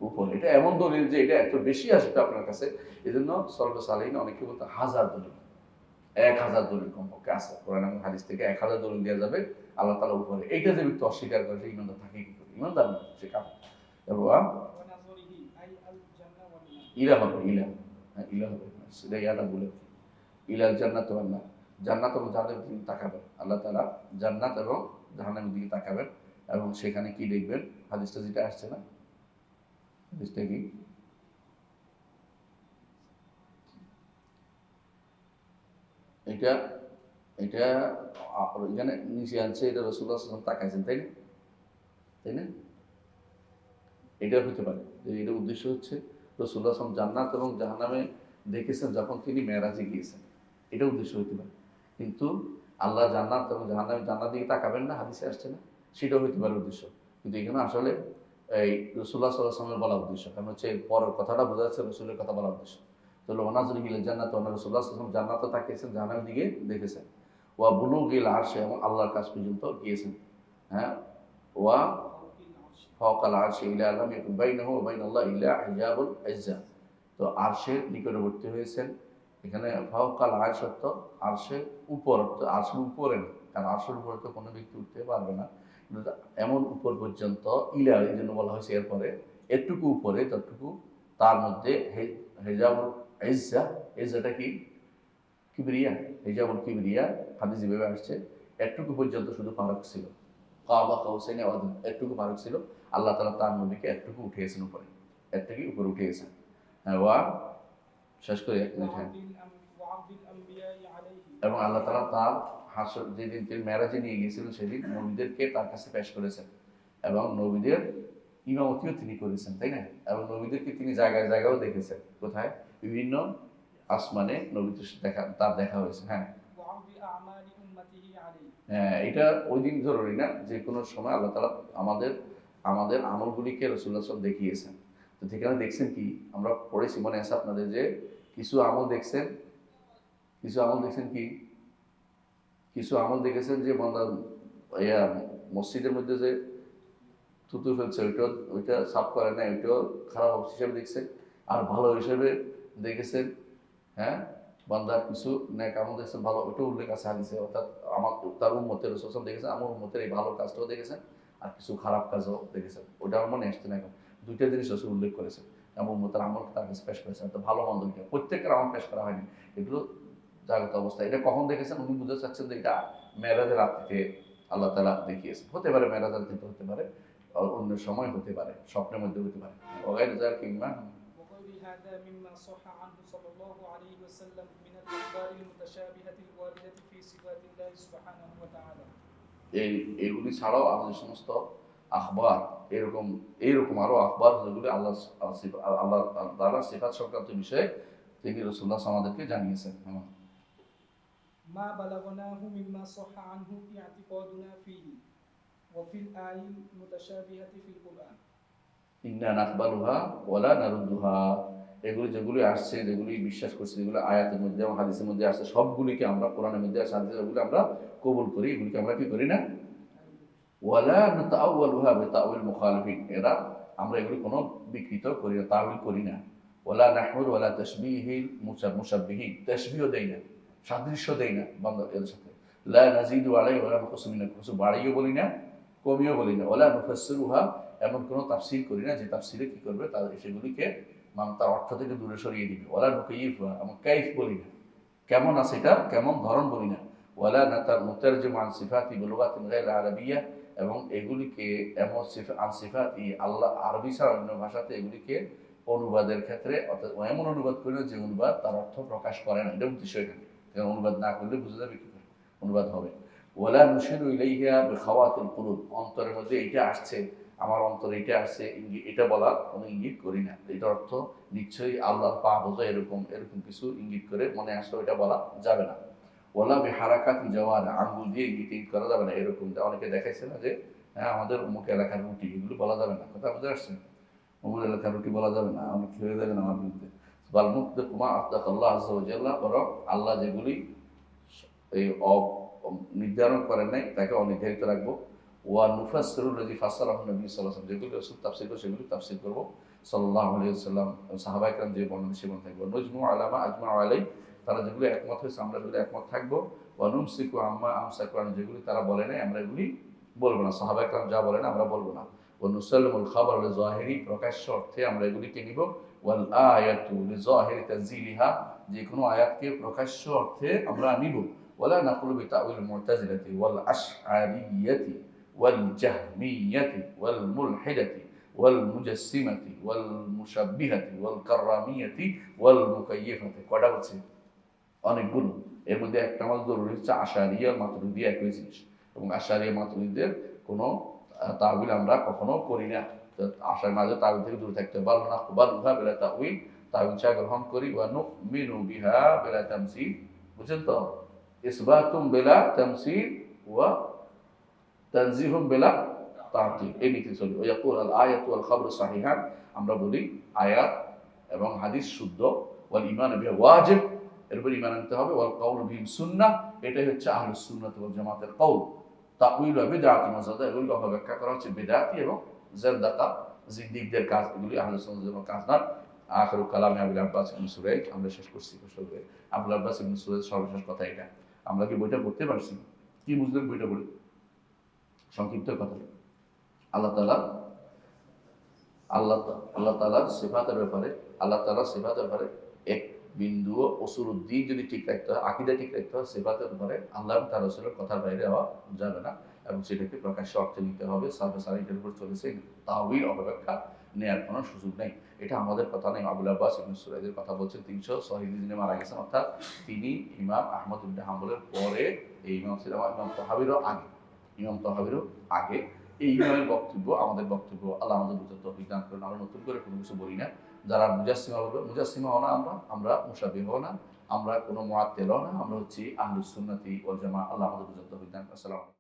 উপরে। এটা এমন দলিল যে এটা এত বেশি আসবে আপনার কাছে, এই জন্য সলফে সালেহিন অনেকে বলতে 1000 দলিল, 1000 দলিল কমপক্ষে আছে কোরআন এবং হাদিস থেকে 1000 দলিল দেওয়া যাবে আল্লাহ তাআলা উপরে। এইটা যে ব্যক্তি অস্বীকার করে সে ইমানদার থাকে কি করে? ইমানদার না, সে কাফের। এবং ونظره أي الجنة والنار ইলা হবে, ইলা, হ্যাঁ ইলা হবে, সেটা ইয়াটা বলে ইলাল জান্নাত ওয়ান নার, জান্নাত এবং জাহান্নামের দিকে তাকাবেন আল্লাহ তাআলা, জান্নাত এবং জাহান্নামের দিকে তাকাবেন এবং সেখানে কি দেখবেন? হাদিসটা যেটা আসছে না, হাদিসটা কি? এটা এটা এখানে নিচে আনছে, এটা রাসূলুল্লাহ সাল্লাল্লাহু আলাইহি ওয়াসাল্লাম তাকাইছেন, তাই না? তাই না? এটা হতে পারে যে এটা উদ্দেশ্য হচ্ছে রাসূলুল্লাহ সাল্লাল্লাহু আলাইহি ওয়াসাল্লাম জান্নাত এবং জাহান্নামে দেখেছেন যখন তিনি মেরাজে গিয়েছেন, এটা উদ্দেশ্য হতে পারে। কিন্তু আল্লাহ জান্নাত এবং জাহান্নামে, জান্নাত দিকে তাকাবেন না, হাদিসে আসছে না, সেটাও হতে পারে উদ্দেশ্য। কিন্তু এখানে আসলে এই রাসূলুল্লাহ সাল্লাল্লাহু আলাইহি ওয়াসাল্লামের বলা উদ্দেশ্য, কারণ হচ্ছে পরের কথাটা বোঝা যাচ্ছে রাসূলের কথা বলা উদ্দেশ্য। তাহলে ওয়ানাজুরু ইলাল জান্নাত, রাসূলুল্লাহ সাল্লাল্লাহু আলাইহি ওয়াসাল্লাম জান্নাতে তাকিয়েছেন, জাহান্নামের দিকে দেখেছেন। ওয়া বুলুগিল আরশে, এবং আল্লাহর কাছ পর্যন্ত গিয়েছেন। হ্যাঁ, ওয়া فوق العرش ফাওকাল আরশি ইলা লাম ইয়াকুন বাইনাহু ওয়া বাইনাল্লাহি ইল্লা হিজাবুল ইজ্জা। তো আরশের নিকটবর্তী হয়েছেন। এখানে ফাওকাল আরশ অর্থ আরশের উপর, অর্থ আরশের উপরে না, কারণ আরশের উপরে তো কোনো ব্যক্তি উঠতে পারবে না। কিন্তু এমন উপর পর্যন্ত ইলা, এই জন্য বলা হয়েছে এরপরে এতটুকু উপরে, ততটুকু তার মধ্যে হিজাবুল ইজ্জা, ইজ্জাটা কি? কিবরিয়া, হিজাবুল কিবরিয়া, হাদিস যেভাবে আসছে এতটুকু পর্যন্ত শুধু ফারাক ছিল। কাবা কাউসাইন আও আদনা, এতটুকু ফারাক ছিল। আল্লাহ তাআলা তার নবীকে এতটুকু উঠিয়েছেন উপরে, এতটুকু উপরে উঠিয়েছেন। হ্যাঁ, ওয়া শেষ করি এক মিনিট। হ্যাঁ, وعرض الأنبياء عليه এবং আল্লাহ তাআলা তার হাসর, যেদিন তিনি মেরাজে নিয়ে গিয়েছিলেন সেদিন নবীদেরকে তার কাছে পেশ করেছেন এবং নবীদের ইমামতিও তিনি করেছেন, তাই না? এবং নবীদেরকে তিনি জায়গায় জায়গায়ও দেখেছেন। কোথায়? বিভিন্ন আসমানে নবীদের তার দেখা হয়েছে। হ্যাঁ, وعرض أعمال أمته عليه হ্যাঁ, এটা ওই দিন জরুরি না, যে কোনো সময় আল্লাহ তাআলা আমাদের আমাদের আমলগুলিকে রাসূলুল্লাহ সাল্লাল্লাহু আলাইহি ওয়াসাল্লাম দেখিয়েছেন। তো সেখানে দেখছেন কি, আমরা পড়েছি মনে আছে আপনাদের যে কিছু আমল দেখছেন, কি কিছু আমল দেখেছেন যে বান্দা ইয়া মসজিদের মধ্যে যে থুতু ফেলছে ওইটা সাফ করে না, ওইটাও খারাপ হিসেবে দেখছেন। আর ভালো হিসেবে দেখেছেন, হ্যাঁ, বান্দার কিছু নেক আমল দেখছেন ভালো, ওইটাও উল্লেখ আছে হাদিসে। অর্থাৎ আমার তার উম্মতের রাসূল সাল্লাল্লাহু আলাইহি ওয়াসাল্লাম দেখেছেন, আমার উম্মতের এই ভালো কাজটাও দেখেছেন, আর কিছু খারাপ কাজও দেখেছেন। ওটা আমার মনে আসছে না এখন। দুইটা জিনিস রাসূল উল্লেখ করেছেন, আমার উম্মতের আমল তার কাছে পেশ করেছেন। তো ভালো মন্দ দুইটা, প্রত্যেকের আমল পেশ করা হয়নি, এগুলো জাগ্রত অবস্থা। এটা কখন দেখেছেন উনি বুঝতে চাচ্ছেন যে এটা মেরাজের রাত্রিতে আল্লাহ তাআলা দেখিয়েছেন। হতে পারে মেরাজের রাত্রিতে, হতে পারে অন্য সময়, হতে পারে স্বপ্নের মধ্যে, হতে পারে ওগাইর যার কিংবা وغير هذا مما صح عنه صلى الله عليه وسلم من الأخبار المتشابهة الواردة في صفات الله سبحانه وتعالى. এইগুলি ছাড়াও আরো যে সমস্ত আখবার, এইরকম আরো আখবার যেগুলি আল্লাহ তাআলার সিফাত সংক্রান্ত বিষয়ে তিনি রাসূলুল্লাহ আমাদেরকে জানিয়েছেন। ما بلغناه مما صح عنه اعتقادنا فيه وفي الآي المتشابهة في القرآن. ইন্না নাকবালুহা ওয়ালা নারুদ্দুহা, এগুলি যেগুলি আসছে, যেগুলি বিশ্বাস করছি, যেগুলো আয়াতের মধ্যে এবং হাদিসের মধ্যে আসছে, সবগুলিকে আমরা, কোরআনের মধ্যে আসছে হাদিসের, এগুলো আমরা কবুল করি, এগুলিকে আমরা কি করি না। ওয়ালা নাতাআওয়ালুহা বিতাআওয়িল মুখালিফিন, আমরা এগুলি কোনো বিকৃত করি না, তাওয়িল করি না। ওয়ালা নাহমুদ ওয়ালা তাশবিহিল মুশাব্বিহিন, তাশবিহও দেই না, সাদৃশ্য দেই না বান্দা এদের সাথে। লা নাজিদু আলাইহি ওয়ালা নাকুসু মিনাহু, কিছু বাড়িয়েও বলি না, কমিও বলি না। ওয়ালা নুফাসসিরুহা, এমন কোনো তাফসীর করি না যে তাফসীরে কি করবে, তাদের সেগুলিকে তার অর্থ থেকে দূরে সরিয়ে দিবে। ওয়ালা নুকাইয়িফুহা, এমন কাইফ বলি না, কেমন আছে এটা, কেমন ধরন বলি না। ওয়ালা নুতারজিমু আন সিফাতি বিলুগাতিন গায়রিল আরাবিয়্যা, এবং এগুলিকে এমন আন সিফাতি, আল্লাহ আরবি ছাড়া অন্য ভাষাতে এগুলিকে অনুবাদের ক্ষেত্রে, অর্থাৎ এমন অনুবাদ করি না যে অনুবাদ তার অর্থ প্রকাশ করে না। এটা উদ্দেশ্য এখানে, কারণ অনুবাদ না করলে বুঝে যাবে কি করে অনুবাদ হবে। ওয়ালা নুশিরু ইলাইহা বিখাওয়াতিল কুলুব, অন্তরের মধ্যে এটা আসছে, আমার অন্তরে এটা আসছে, এটা বলার কোনো ইঙ্গিত করি না। এটার অর্থ নিশ্চয়ই আল্লাহ পা বোঝা, এরকম কিছু ইঙ্গিত করে মনে আসলে এটা বলা যাবে না। ওয়ালা বিহারাকাতি জাওয়ারিহ, আঙ্গুল দিয়ে ইঙ্গিত করা যাবে না। এরকম অনেকে দেখাইছে না যে হ্যাঁ আমাদের অমুক এলাকার রুটি, এগুলো বলা যাবে না। কথা বুঝে আসছে, অমুক এলাকার রুটি বলা যাবে না, অনেক খেয়ে যাবে না আমার বিরুদ্ধে। বাল মুত্তাকুমা আত্তাকাল্লাহ আযজা ওয়া জাল্লা, বরং আল্লাহ যেগুলি এই নির্ধারণ করেন নাই তাকে অনির্ধারিত রাখবো। ওয়া নুফাসসিরু আল্লাযী ফাসসারাহু নবী সাল্লাল্লাহু আলাইহি ওয়াসাল্লাম, যেগুলি রাসূল তাফসীর করে সেগুলি তাফসীর করব সাল্লাল্লাহু আলাইহি ওয়াসাল্লাম, সাহাবায়ে কেরাম যে বর্ণনা সেবন থাকবো। নজমু আলা মা আজমাউ আলাইহি, তারা যেগুলি একমত হয়েছে আমরা যেগুলি একমত থাকবো। ওয়া নুমসিকু আম্মা আমসাকু আন, যেগুলি তারা বলে নাই আমরা এগুলি বলবো না, সাহাবায়ে কেরাম যা বলে না আমরা বলবো না। ওয়া নুসাল্লিমুল খাবার লিযাহিরি, প্রকাশ্য অর্থে আমরা এগুলিকে নিব। ওয়াল আয়াতু লিযাহিরি তানজিলিহা, যে কোনো আয়াতকে প্রকাশ্য অর্থে আমরা নিব। ولا نقول بتأويل المعتزلة والأشعرية والجهمية والملحدة والمجسمة والمشبهة والكرامية والمكيفة, কয়টা বলছি? অনেকগুলো। এর মধ্যে একটা আমাদের জরুরি হচ্ছে আশারিয়া মাতুরিদি একই জিনিস, এবং আশারিয়া মাতুরিদের কোনো তাওয়িল আমরা কখনো করি না। আশার মাঝে তাওয়িল থেকে দূরে থাকতে হবে। বাল নাকবালুহা বিলা তাওয়িল, তাওয়িল ছাড়া গ্রহণ করি। ওয়া নুমিনু বিহা বিলা তামসিল, বুঝছেন তো? ইসবাতুম বিলা তামসিল ওয়া তানজিহুম বিলা তা'তিল, এই নীতি চলি। ওয়া ইয়াকুল আল আয়াতু ওয়াল খাবরু সাহিহান, আমরা বলি আয়াত এবং হাদিস শুদ্ধ। ওয়াল ঈমান বিহি ওয়াজিব, এর উপর ঈমান আনতে হবে। ওয়াল কাউলু বিহি সুন্নাহ, এটাই হচ্ছে আহলুস সুন্নাত ওয়াল জামাতের কওল। তা'উইল ওয়া বিদআতুন ওয়া যালদাকা, এগুলো অপব্যাখ্যা করা হচ্ছে বিদআতি এবং জালদাকা, জিন্দিকদের কাজ, এগুলি আহলুস সুন্নাতের কাজ না। আখিরু কালামে আবুল আব্বাস ইবনে সুরাইদ, আমরা শেষ করছি আবুল আব্বাস ইবনে সুরাইদ সর্বশেষ কথা এটা। আমরা কি বইটা পড়তে পারছি? কি বুঝলেন বইটা পড়ে? সংক্ষিপ্ত কথা, আল্লাহ তাআলার সিফাতের ব্যাপারে এক বিন্দুও উসুলুদ্দিন যদি ঠিক রাখতে হয়, আকীদা ঠিক রাখতে হয়, সিফাতের ব্যাপারে আল্লাহ এবং তার রাসূলের কথার বাইরে হওয়া যাবে না, এবং সেটাকে প্রকাশ্য অর্থে নিতে হবে। সালফে সালিহদের উপর চলেছে তাওয়িল, অপব্যাখ্যা নেওয়ার কোনো সুযোগ নেই। এটা আমাদের কথা নেই, আবুল আব্বাস ইবনে সুরাইদের কথা বলছেন। 300 হিজরিতে মারা গেছেন, অর্থাৎ তিনি ইমাম আহমদ ইবনে হাম্বলের পরে, এই ইমাম ছিলেন ইমাম তাহাবীরও আগে। এই ইমামের বক্তব্য আমাদের বক্তব্য। আল্লাহ আমাদের বুঝার তৌফিক দান করেন। আমরা নতুন করে কোনো কিছু বলি না। যারা মুজাসসিমা বলবে, মুজাসসিমা হও না, আমরা মুশাব্বিহ হও না, আমরা কোনো মুআত্তিল হও না, আমরা হচ্ছি আহলুস সুন্নাতি ওয়াল জামাআহ। আল্লাহ আমাদের বুঝার তৌফিক দান করেন। আসসালামু আলাইকুম।